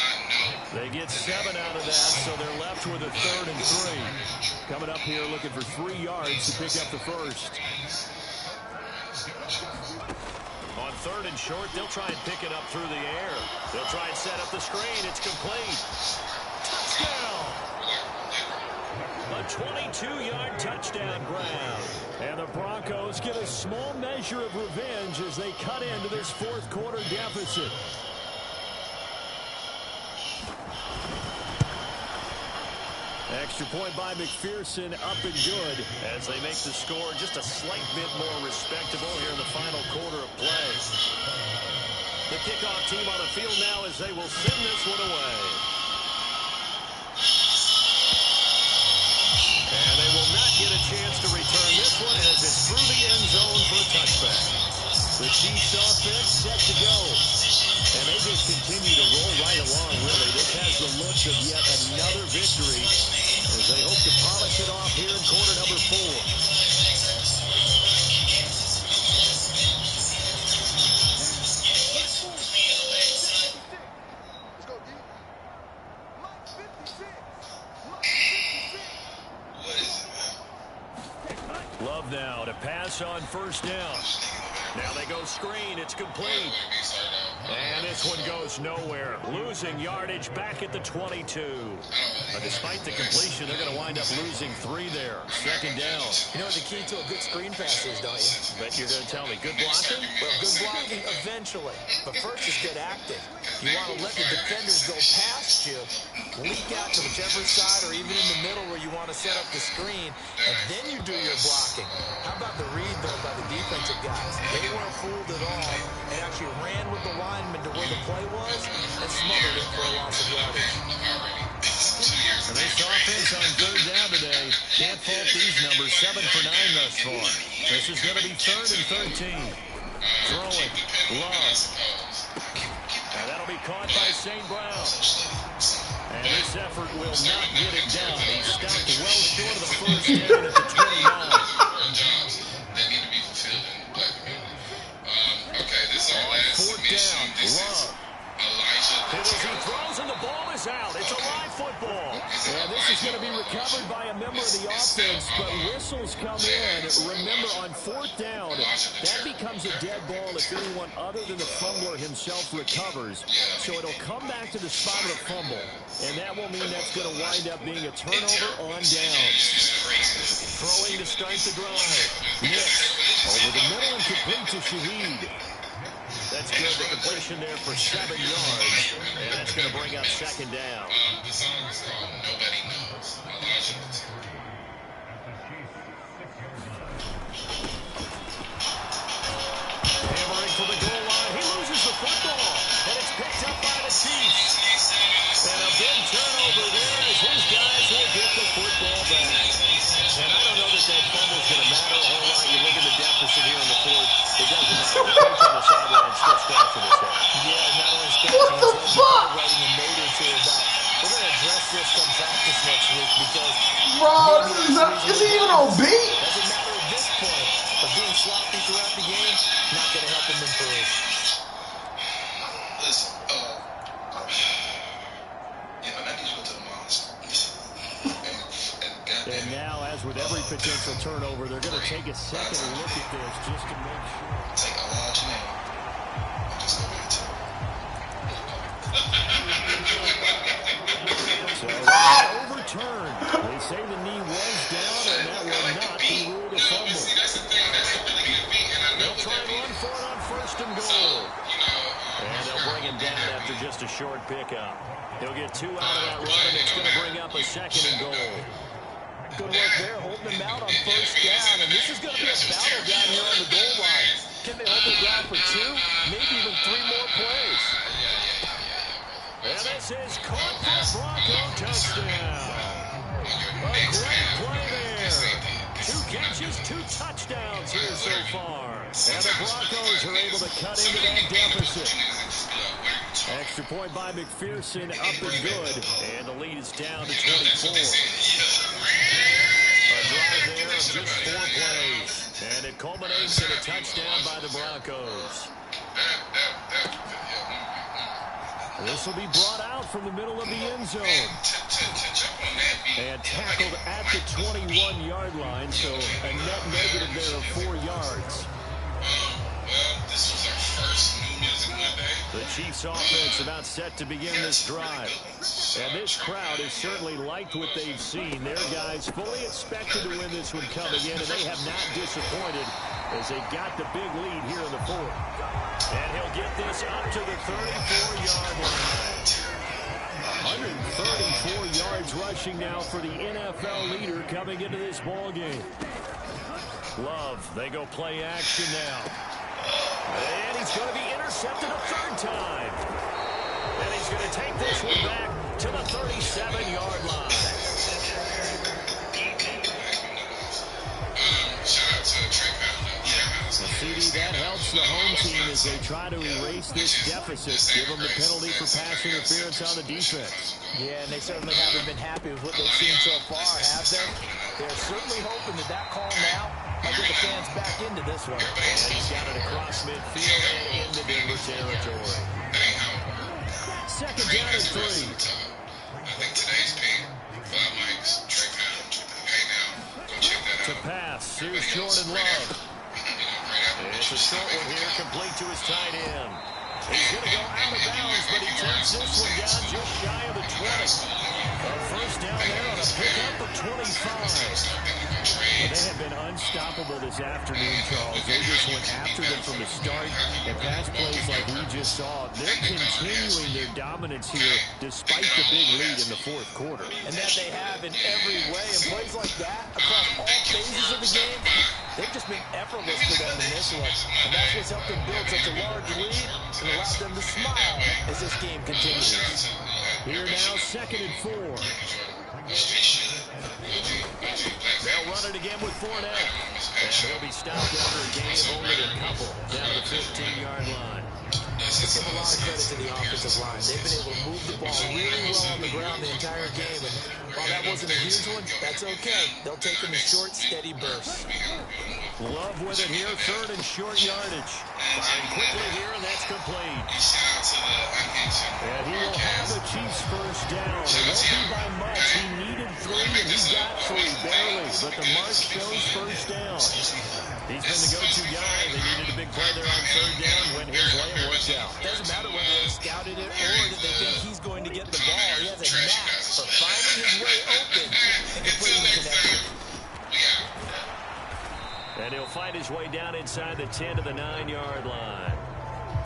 They get 7 out of that, so they're left with a 3rd and 3. Coming up here looking for 3 yards to pick up the first. On 3rd and short, they'll try and pick it up through the air. They'll try and set up the screen. It's complete. Touchdown! A 22-yard touchdown grab. And the Broncos get a small measure of revenge as they cut into this fourth quarter deficit. Extra point by McPherson, up and good, as they make the score just a slight bit more respectable here in the final quarter of play. The kickoff team on the field now as they will send this one away. And they will not get a chance to return this one as it's through the end zone for a touchback. The Chiefs offense set to go. And they just continue to roll right along, really. This has the looks of yet another victory as they hope to polish it off here in quarter number 4. Love now to pass on first down. Now they go screen. It's complete. And this one goes nowhere. Losing yardage back at the 22. Despite the completion, they're going to wind up losing 3 there. Second down. You know what the key to a good screen pass is, don't you? Bet you're going to tell me. Good blocking? Well, good blocking eventually. But first is good acting. You want to let the defenders go past you, leak out to whichever side or even in the middle where you want to set up the screen, and then you do your blocking. How about the read, though, by the defensive guys? They weren't fooled at all and actually ran with the lineman to where the play was and smothered it for a loss of yardage. And this offense on third down today, can't fault these numbers. 7 for 9 thus far. This is going to be 3rd and 13. Throwing, Love. And that'll be caught by St. Brown. And this effort will not get it down. He's stopped well short of the first down at the 29. On 4th down, Love. As he throws and the ball is out. It's a live football. And this is going to be recovered by a member of the offense, but whistles come in. Remember, on 4th down, that becomes a dead ball if anyone other than the fumbler himself recovers. So it'll come back to the spot of the fumble, and that will mean that's going to wind up being a turnover on downs. Throwing to start the drive. Nix over the middle and complete to Shaheed. That's good. The completion there for 7 yards. And that's going to bring up second down. Hammering for the goal line. He loses the football. And it's picked up by the Chiefs. And a big turnover there as his guys will get the football back. And I don't know that that fumble is going to matter a whole lot. You look at the deficit here in the 4th. It doesn't matter. The coach on the sideline still scratching his head. Yeah, not only scratching his head, but writing a note or two about, we're going to address this come practice next week because... Bro, is he even on beat? Doesn't matter at this point, but being sloppy throughout the game, not going to help him improve. Listen, yeah, I need you to go to the mosque. And now, as with every potential turnover, they're going to take a second look at this just to make sure. Take a large name and just go back to it. So that's overturned. They say the knee was down, and that will not be ruled a fumble. That's the thing. That's a really good beat, and I know They'll try and run for it on 1st and goal. And they'll bring him down after just a short pickup. He'll get 2 out of that run, and it's going to bring up a 2nd and goal. Good work there, holding them out on 1st down, and this is going to be a battle down here on the goal line. Can they hold it down for 2, maybe even 3 more plays? And this is caught for a Bronco touchdown. A great play there. 2 catches, 2 touchdowns here so far. And the Broncos are able to cut into that deficit. Extra point by McPherson, up and good. And the lead is down to 24. A drive there of just 4 plays. And it culminates in a touchdown by the Broncos. This will be brought out from the middle of the end zone. And tackled at the 21-yard line, so a net negative there of 4 yards. Well, this was our first new music Monday. The Chiefs offense about set to begin this drive. And this crowd has certainly liked what they've seen. Their guys fully expected to win this one coming in, and they have not disappointed as they got the big lead here in the fourth. And he'll get this up to the 34-yard line. 134 yards rushing now for the NFL leader coming into this ball game. Love, they go play action now. And he's going to be intercepted a third time. And he's going to take this one back to the 37-yard line. The CD, that helps the home team as they try to erase this deficit. Give them the penalty for pass interference on the defense. Yeah, and they certainly haven't been happy with what they've seen so far, have they? They're certainly hoping that that call now might get the fans back into this one. And he's got it across midfield and into Denver territory. Second down and 3. I think today's game, 5 mics, Trey Pound. Hey, now, go check that out. To pass, here's Jordan Love. It's a short one here, complete to his tight end. He's going to go out of bounds, but he takes this one down just shy of the 20. A first down there on a pickup of 25. Well, they have been unstoppable this afternoon, Charles. They just went after them from the start. And pass plays like we just saw, they're continuing their dominance here despite the big lead in the fourth quarter. And that they have in every way. And plays like that across all phases of the game, they've just been effortless for them in this one. And that's what's helped them build such a large lead and allowed them to smile as this game continues. Here now, second and 4. They'll run it again with Fournette. And he'll be stopped after a gain of only a couple down the 15-yard line. Let's give a lot of credit to the offensive line. They've been able to move the ball really well on the ground the entire game. And while that wasn't a huge one, that's okay. They'll take them in short, steady bursts. Love with it here, third and short yardage. Firing quickly here, and that's complete. And he will have the Chiefs first down. It won't be by much. He needed 3, and he got 3, barely. But the mark shows first down. He's been the go-to guy. They needed a big play there on third down. Went his way and worked out. Doesn't matter whether they scouted it or that they think he's going to get the ball. He has a knack for finding his way open and completing the connection. And he'll find his way down inside the 10 to the 9-yard line.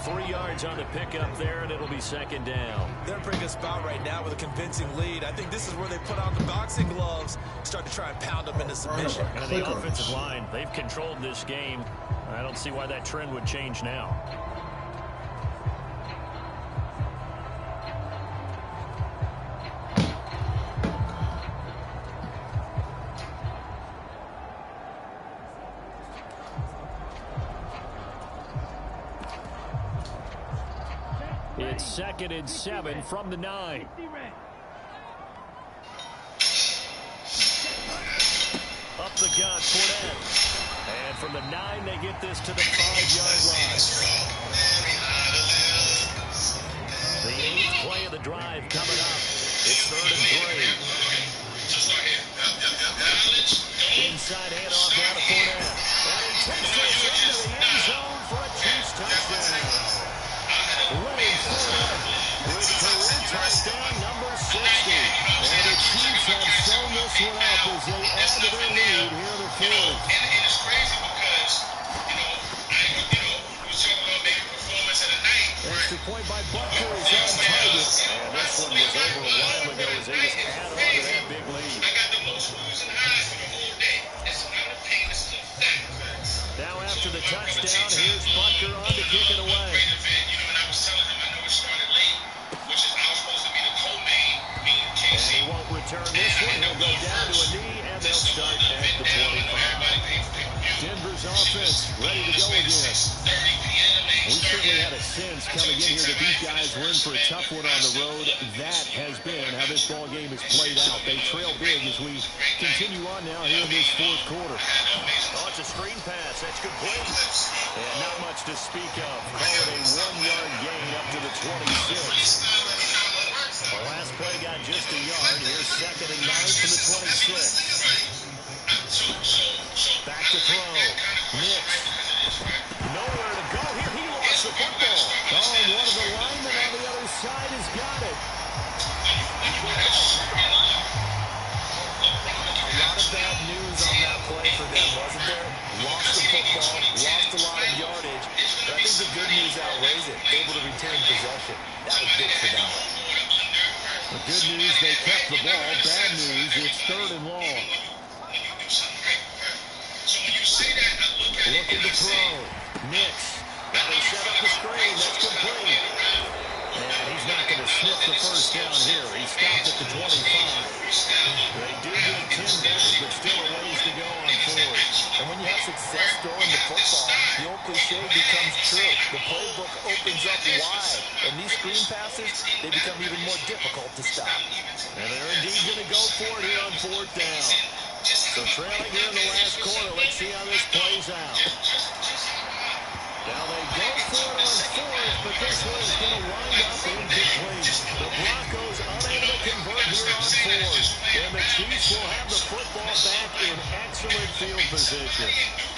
3 yards on the pickup there, and it'll be second down. They're in a pretty good spot right now with a convincing lead. I think this is where they put on the boxing gloves, start to try and pound them into submission. And the offensive line, they've controlled this game. I don't see why that trend would change now. It's second and 7 from the 9. Up the gut, Fournette. And from the 9, they get this to the 5-yard line. The 8th play of the drive coming up. It's third and 3. Inside handoff down to Fournette. And he takes this into the end zone for a Chiefs touchdown. Leonard Fournette with career touchdown number 60. And the Chiefs have sewn this one up as they add to their lead here in the fourth. And it's crazy because, we was talking about maybe performance of the night. Extra point by Butker is on target. And this one was over a while ago as they just add on to that big lead. I got the most oohs and highs for the whole day. It's not a pain, this is a fact. Now after the touchdown, here's Butker on to kick it away. And he won't return this one. He'll go down to a knee, and they'll start at the 25. Denver's offense ready to go again. We certainly had a sense coming in here that these guys were in for a tough one on the road. That has been how this ball game has played out. They trail big as we continue on now here in this fourth quarter. Oh, it's a screen pass. That's complete. And not much to speak of. Call it a 1-yard gain up to the 26. The last play got just a yard. Here's second and 9 from the 26. Back to throw. Nix. Nowhere to go here. He lost the football. Oh, and one of the them, wasn't there? Lost the football, lost a lot of yardage, but I think the good news outweighs it. Able to retain possession. That was big for them. The good news, they kept the ball. Bad news, it's 3rd and long. Looking to throw. Nix. Now they set up the screen. That's complete. And he's not going to sniff the first down here. He stopped at the 25. They do get 10 back, but still a ways to go on 4th. And when you have success throwing the football, the old cliche becomes true. The playbook opens up wide, and these screen passes, they become even more difficult to stop. And they're indeed going to go for it here on 4th down. So trailing here in the last quarter. Let's see how this plays out. Now they go for it on 4th, but this one is going to wind up incomplete. The Broncos unable to convert here on 4th. And the Chiefs will have the football back in excellent field position.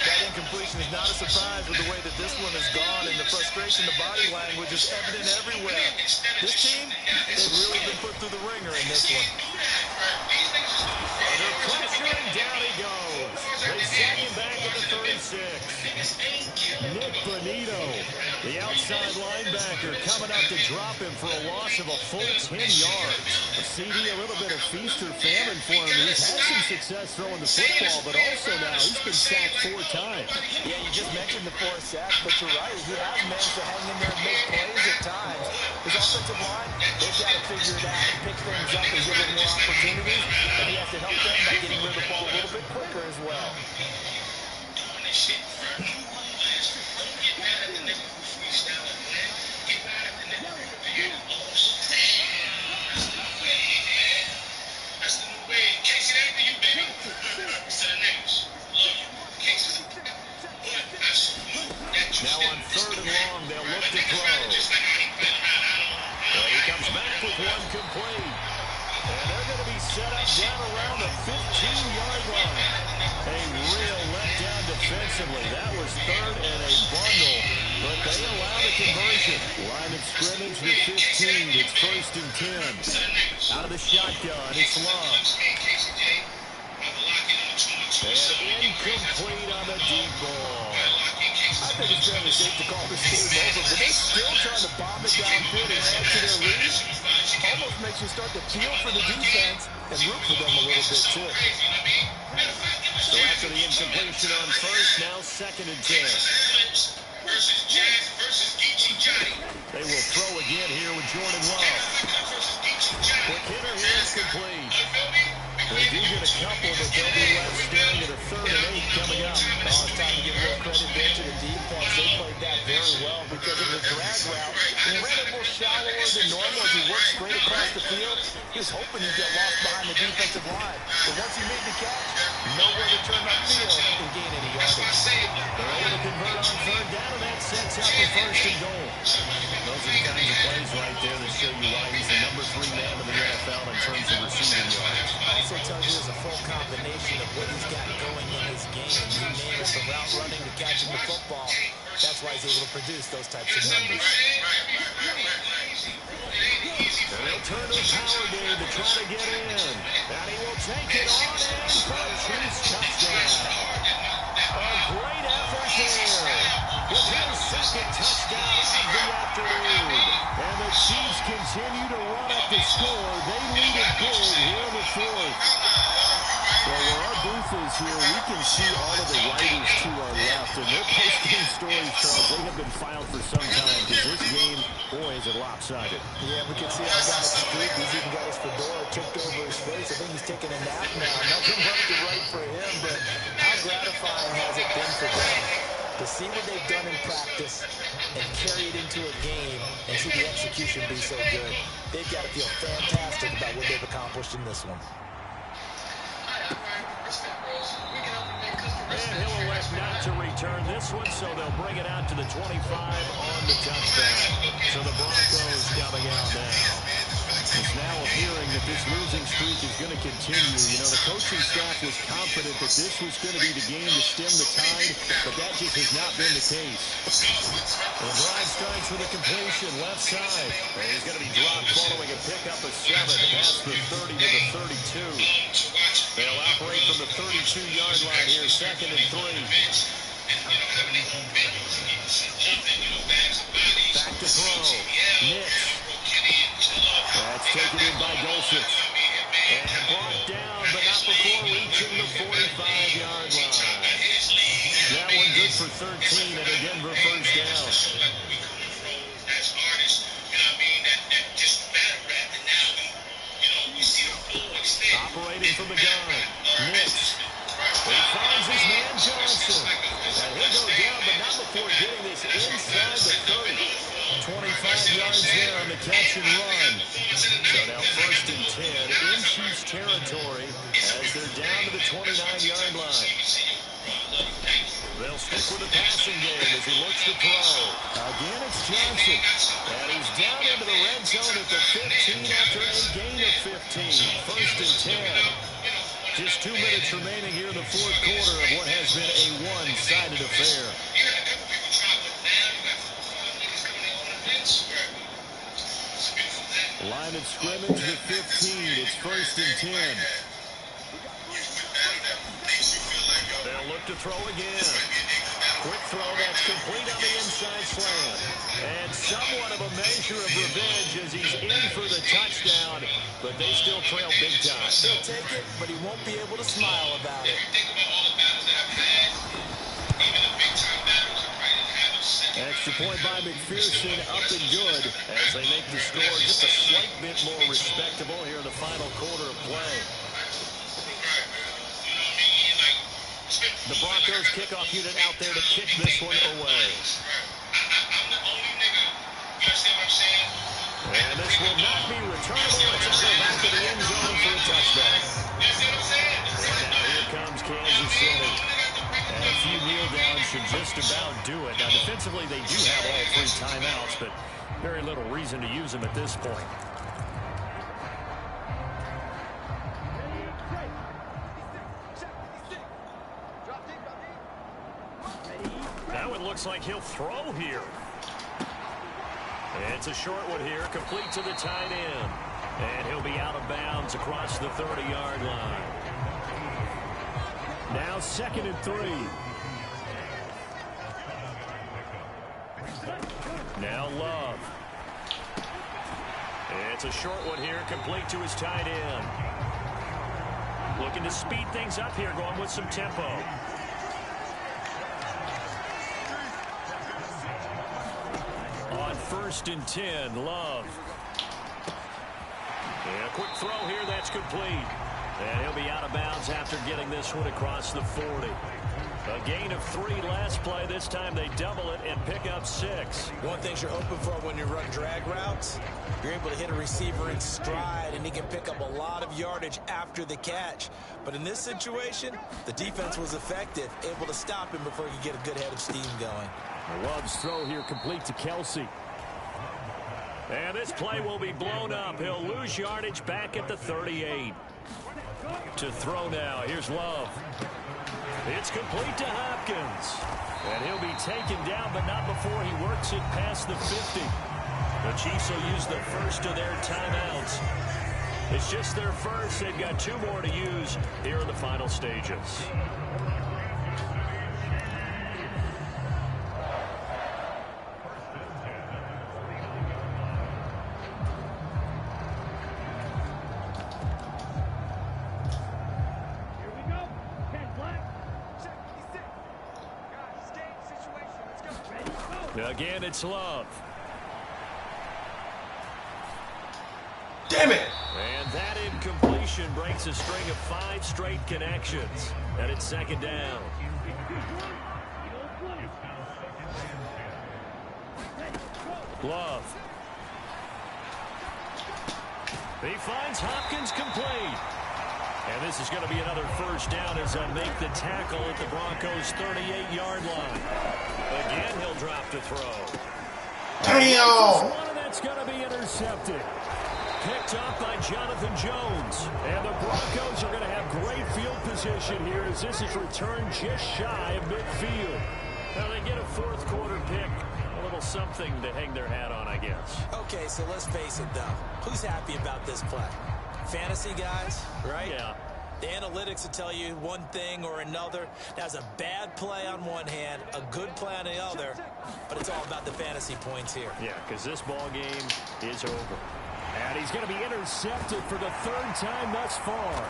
That incompletion is not a surprise with the way that this one has gone, and the frustration, the body language is evident everywhere. This team, they've really been put through the ringer in this one. Under pressure, and down he goes. They set him back at the 36. Nick Bonito, the outside linebacker, coming up to drop him for a loss of a full 10 yards. A CD, a little bit of feast or famine for him. He's had some success throwing the football, but also now he's been sacked 4 times. Yeah, you just mentioned the 4 sacks, but you're right. He has managed to hang in there and make plays at times. His offensive line, they've got to figure it out and pick things up and give him more opportunities, and he has to help them by getting rid of the ball a little bit quicker as well. Now on 3rd and long, they'll look to throw. And he comes back with one complete. And they're going to be set up down around the 15-yard line. A real letdown defensively. That was 3rd and a bundle, but they allow the conversion. Line of scrimmage to 15. It's 1st and 10. Out of the shotgun, it's Love. And incomplete on the deep ball. I think it's fairly safe to call this game over, but they're still trying to bomb it downfield and add to their lead. Almost makes you start to feel for the defense and root for them a little bit, too. So after the incompletion on 1st, now 2nd and 10. They will throw again here with Jordan Love. Quick hitter here is complete. They do get a couple, but they'll be left staring at a 3rd and 8 coming up. Oh, it's time to give a little credit there to the defense. They played that very well because of the drag route. He ran it a little shallower than normal as he worked straight across the field. He was hoping he'd get lost behind the defensive line. But once he made the catch, nowhere to turn upfield and gain any yardage. They're able to convert on 3rd down, and that sets up for 1st and goal. Those are the kinds of plays right there that show you why he's the number 3 man in the NFL in terms of receiving yards. Also tells you there's a full combination of what he's got going in his game. You name it, from route running to catching the football. That's why he's able to produce those types of numbers. And they'll turn to a power game to try to get in. And he will take it on in for a Chiefs touchdown. A great effort there. With his 2nd touchdown of the afternoon. And the Chiefs continue to run up the score. They lead it big here in the 4th. Well, where our booth is here, we can see all of the writers to our left, and their post-game stories, Charles, they have been filed for some time, because this game, boy, is it lopsided. Yeah, we can see how guy stood. He's even got his fedora tipped over his face. I think he's taking a nap now. Nothing left to write for him, but how gratifying has it been for them to see what they've done in practice and carry it into a game and see the execution be so good. They've got to feel fantastic about what they've accomplished in this one. And he'll elect not to return this one, so they'll bring it out to the 25 on the touchdown. So the Broncos coming out now. It's now appearing that this losing streak is going to continue. You know, the coaching staff was confident that this was going to be the game to stem the tide, but that just has not been the case. The drive starts with a completion left side. And he's going to be dropped following a pickup of 7 past the 30 to the 32. They'll operate from the 32-yard line here, 2nd and 3. Back to throw. Nix. That's taken in by Dulcich. And brought down, but not before reaching the 45-yard line. That one good for 13 and a Denver first down. Operating from the gun. Nix. He finds his man Johnson. And he'll go down, but not before getting this inside the 30. 25 yards there on the catch and run. So now 1st and 10 in Chiefs territory as they're down to the 29-yard line. They'll stick with the passing game as he looks to throw. Again, it's Johnson. And he's down into the red zone at the 15 after a gain of 15. 1st and 10. Just 2 minutes remaining here in the 4th quarter of what has been a one-sided affair. Line of scrimmage, the 15. It's 1st and 10. They'll look to throw again. Quick throw, that's complete on the inside slant. And somewhat of a measure of revenge as he's in for the touchdown, but they still trail big time. He'll take it, but he won't be able to smile about it. Extra point by McPherson, up and good as they make the score just a slight bit more respectable here in the final quarter of play. The Broncos kickoff unit out there to kick this one away. And this will not be returnable. It's out of back of the end zone for a touchdown. And now here comes Kansas City. And a few kneel downs should just about do it. Now defensively they do have all 3 timeouts, but very little reason to use them at this point. Now it looks like he'll throw here. It's a short one here, complete to the tight end. And he'll be out of bounds across the 30-yard line. Now 2nd and 3. Now Love. It's a short one here, complete to his tight end. Looking to speed things up here, going with some tempo. On 1st and 10, Love. And a quick throw here, that's complete. And he'll be out of bounds after getting this one across the 40. A gain of 3 last play. This time they double it and pick up 6. One thing you're hoping for when you run drag routes, you're able to hit a receiver in stride, and he can pick up a lot of yardage after the catch. But in this situation, the defense was effective, able to stop him before he could get a good head of steam going. Love's throw here complete to Kelsey. And this play will be blown up. He'll lose yardage back at the 38. To throw now. Here's Love. It's complete to Hopkins. And he'll be taken down, but not before he works it past the 50. The Chiefs will use the first of their timeouts. It's just their first. They've got 2 more to use here in the final stages. Again, it's Love. Damn it! And that incompletion breaks a string of 5 straight connections. And it's 2nd down. Love. He finds Hopkins complete. And this is going to be another first down as they make the tackle at the Broncos' 38-yard line. Again, he'll drop to throw. Damn! One, and that's going to be intercepted. Picked up by Jonathan Jones. And the Broncos are going to have great field position here as this is returned just shy of midfield. Now they get a fourth quarter pick. A little something to hang their hat on, I guess. Okay, so let's face it, though. Who's happy about this play? Fantasy guys, right? Yeah. The analytics will tell you one thing or another. That's a bad play on one hand, a good play on the other, but it's all about the fantasy points here. Yeah, because this ball game is over. And he's going to be intercepted for the third time thus far.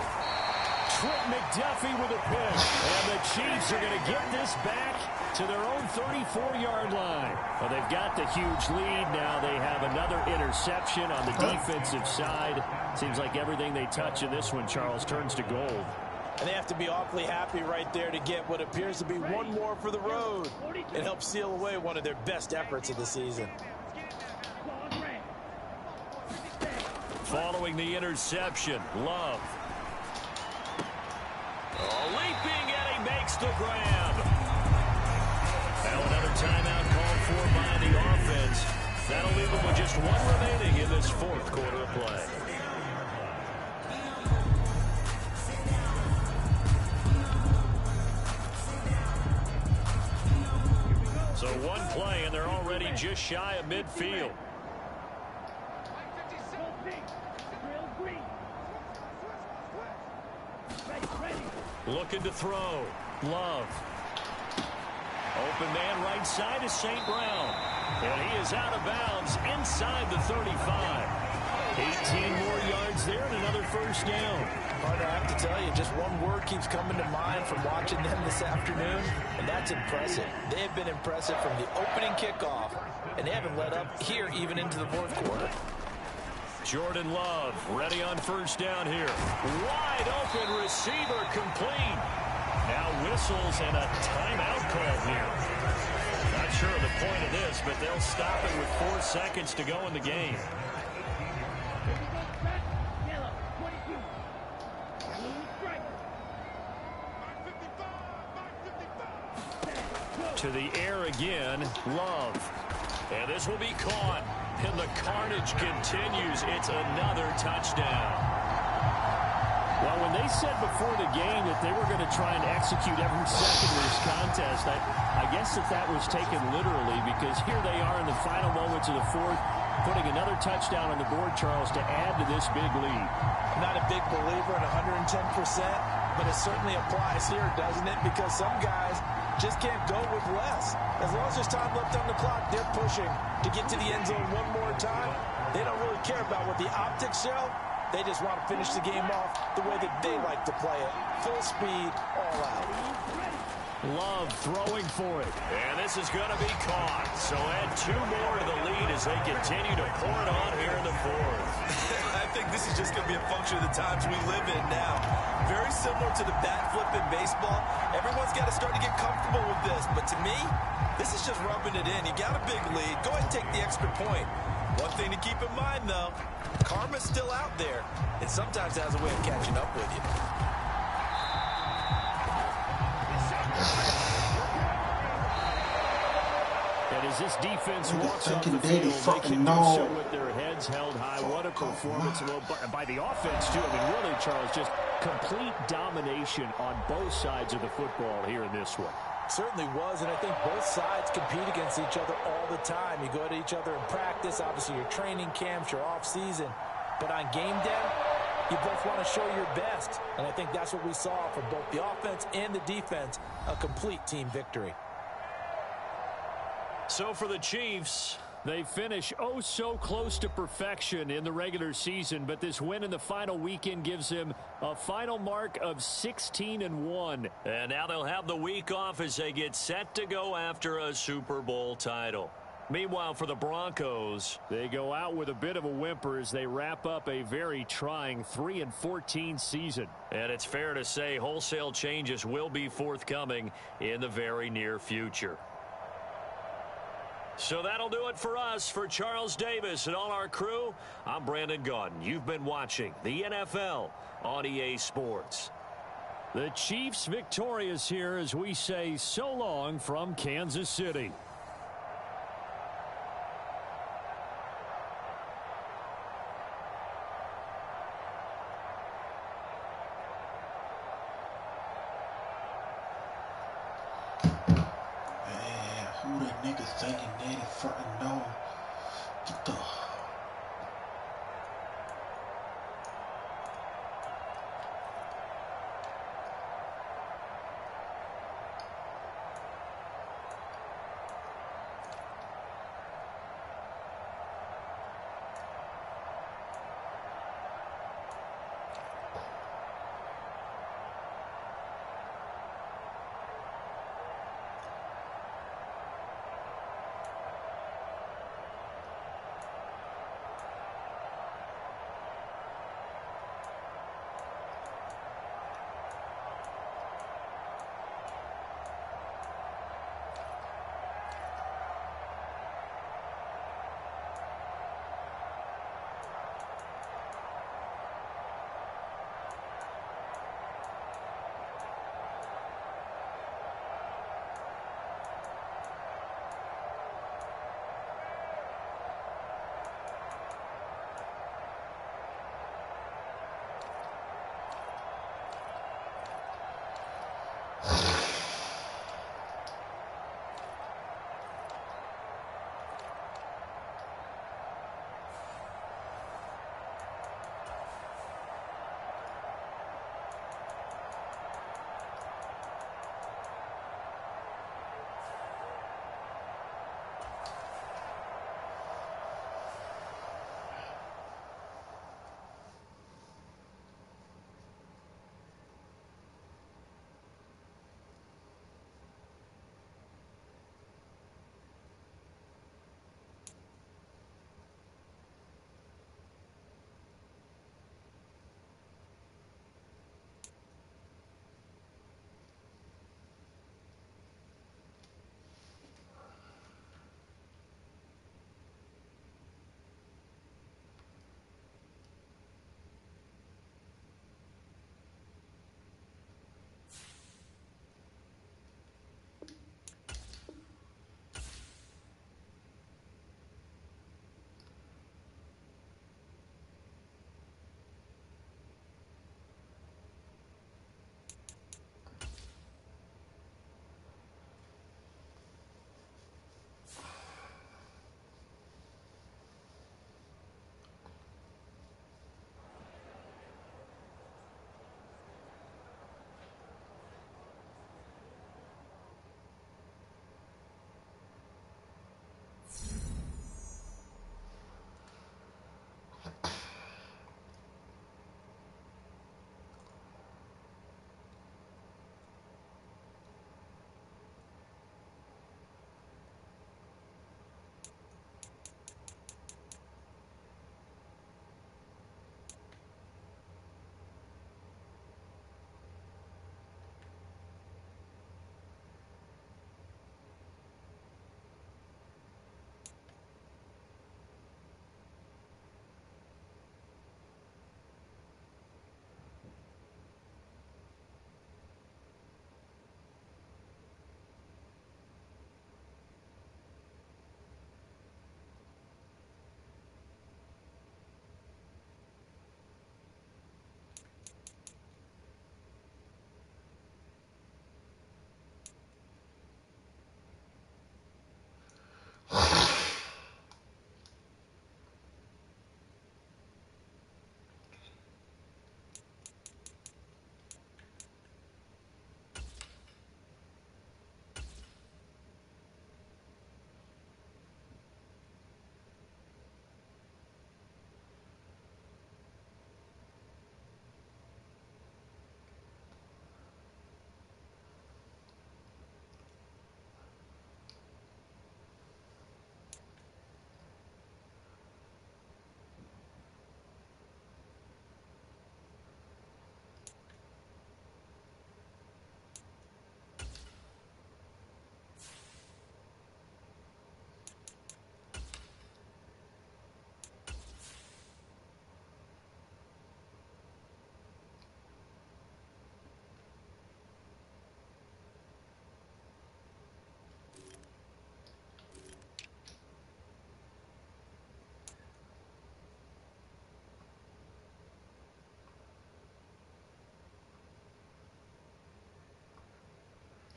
Trent Mcduffie with a pick. And the Chiefs are going to get this back to their own 34-yard line. Well, they've got the huge lead. Now they have another interception on the defensive side. Seems like everything they touch in this one, Charles, turns to gold. And they have to be awfully happy right there to get what appears to be one more for the road. It helps seal away one of their best efforts of the season. Following the interception, Love. Oh, leaping, and he makes the grab. Now another timeout called for by the offense. That'll leave them with just one remaining in this fourth quarter of play. So one play, and they're already just shy of midfield. Looking to throw. Love. Open man right side is St. Brown. And he is out of bounds inside the 35. 18 more yards there and another first down. Partner, I have to tell you, just one word keeps coming to mind from watching them this afternoon, and that's impressive. They have been impressive from the opening kickoff, and they haven't let up here even into the fourth quarter. Jordan Love ready on first down here. Wide open receiver complete. Now whistles and a timeout call here. Not sure of the point of this, but they'll stop it with 4 seconds to go in the game. To the air again, Love. And this will be caught. And the carnage continues. It's another touchdown. Well, when they said before the game that they were going to try and execute every second of this contest, I guess that was taken literally, because here they are in the final moments of the fourth, putting another touchdown on the board, Charles, to add to this big lead. I'm not a big believer in 110%, but it certainly applies here, doesn't it? Because some guys just can't go with less. As long as there's time left on the clock, they're pushing to get to the end zone one more time. They don't really care about what the optics show. They just want to finish the game off the way that they like to play it. Full speed, all out. Love throwing for it. And this is going to be caught. So add 2 more to the lead as they continue to pour it on here in the fourth. I think this is just going to be a function of the times we live in now. Very similar to the bat flip in baseball. Everyone's got to start to get comfortable with this. But to me, this is just rubbing it in. You got a big lead. Go ahead and take the extra point. One thing to keep in mind, though, karma's still out there. It sometimes has a way of catching up with you. And as this defense walks off the field, they can do so with their heads held high. What a performance by the offense, too. I mean, really, Charles, just complete domination on both sides of the football here in this one. Certainly was, and I think both sides compete against each other all the time. You go at each other in practice, obviously your training camps, your off-season. But on game day, you both want to show your best. And I think that's what we saw from both the offense and the defense, a complete team victory. So for the Chiefs, they finish oh so close to perfection in the regular season, but this win in the final weekend gives them a final mark of 16-1. And now they'll have the week off as they get set to go after a Super Bowl title. Meanwhile, for the Broncos, they go out with a bit of a whimper as they wrap up a very trying 3-14 season. And it's fair to say wholesale changes will be forthcoming in the very near future. So that'll do it for us. For Charles Davis and all our crew, I'm Brandon Gaudin. You've been watching the NFL on EA Sports. The Chiefs victorious here as we say so long from Kansas City. Man, who that nigga thinking that in front of no? Get the...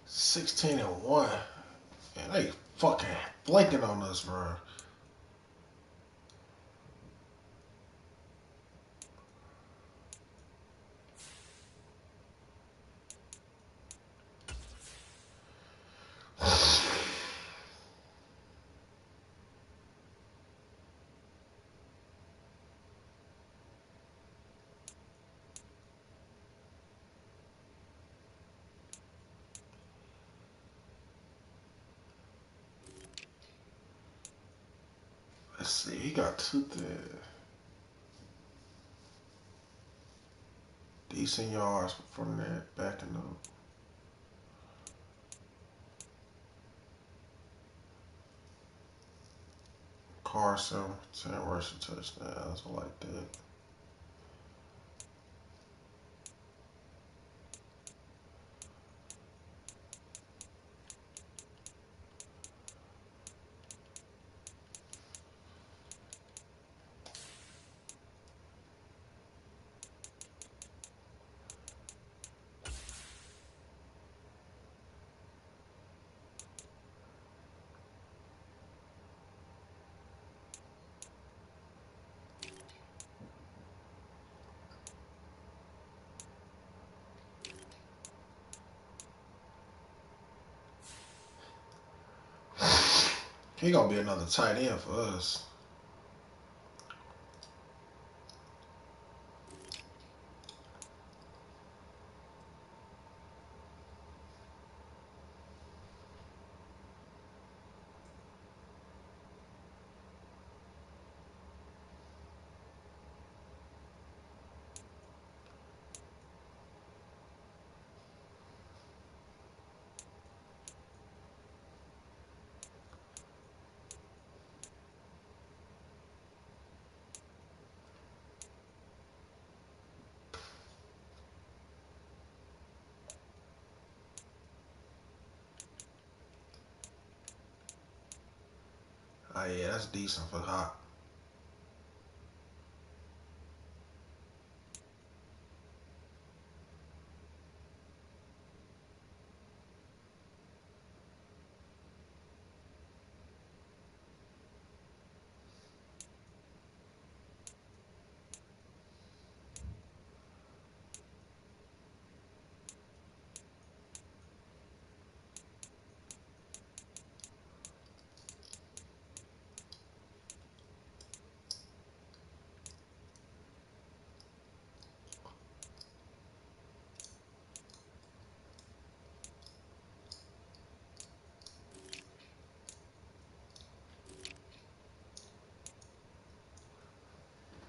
16-1. Man, they fucking flaking on us, bro. Let's see, he got decent yards from that backing up. Carson, 10 rushing touchdowns, I like that. He gonna be another tight end for us. Oh yeah, that's decent for Hop.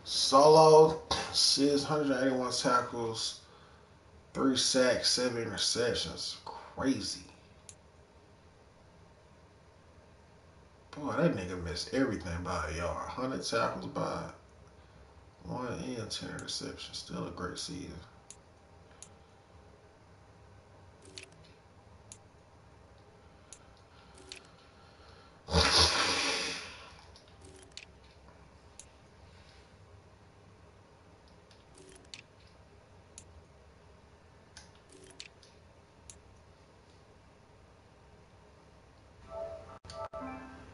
Solo, 681 tackles, 3 sacks, 7 interceptions. Crazy. Boy, that nigga missed everything by a yard. 100 tackles by 1 and 10 interceptions. Still a great season.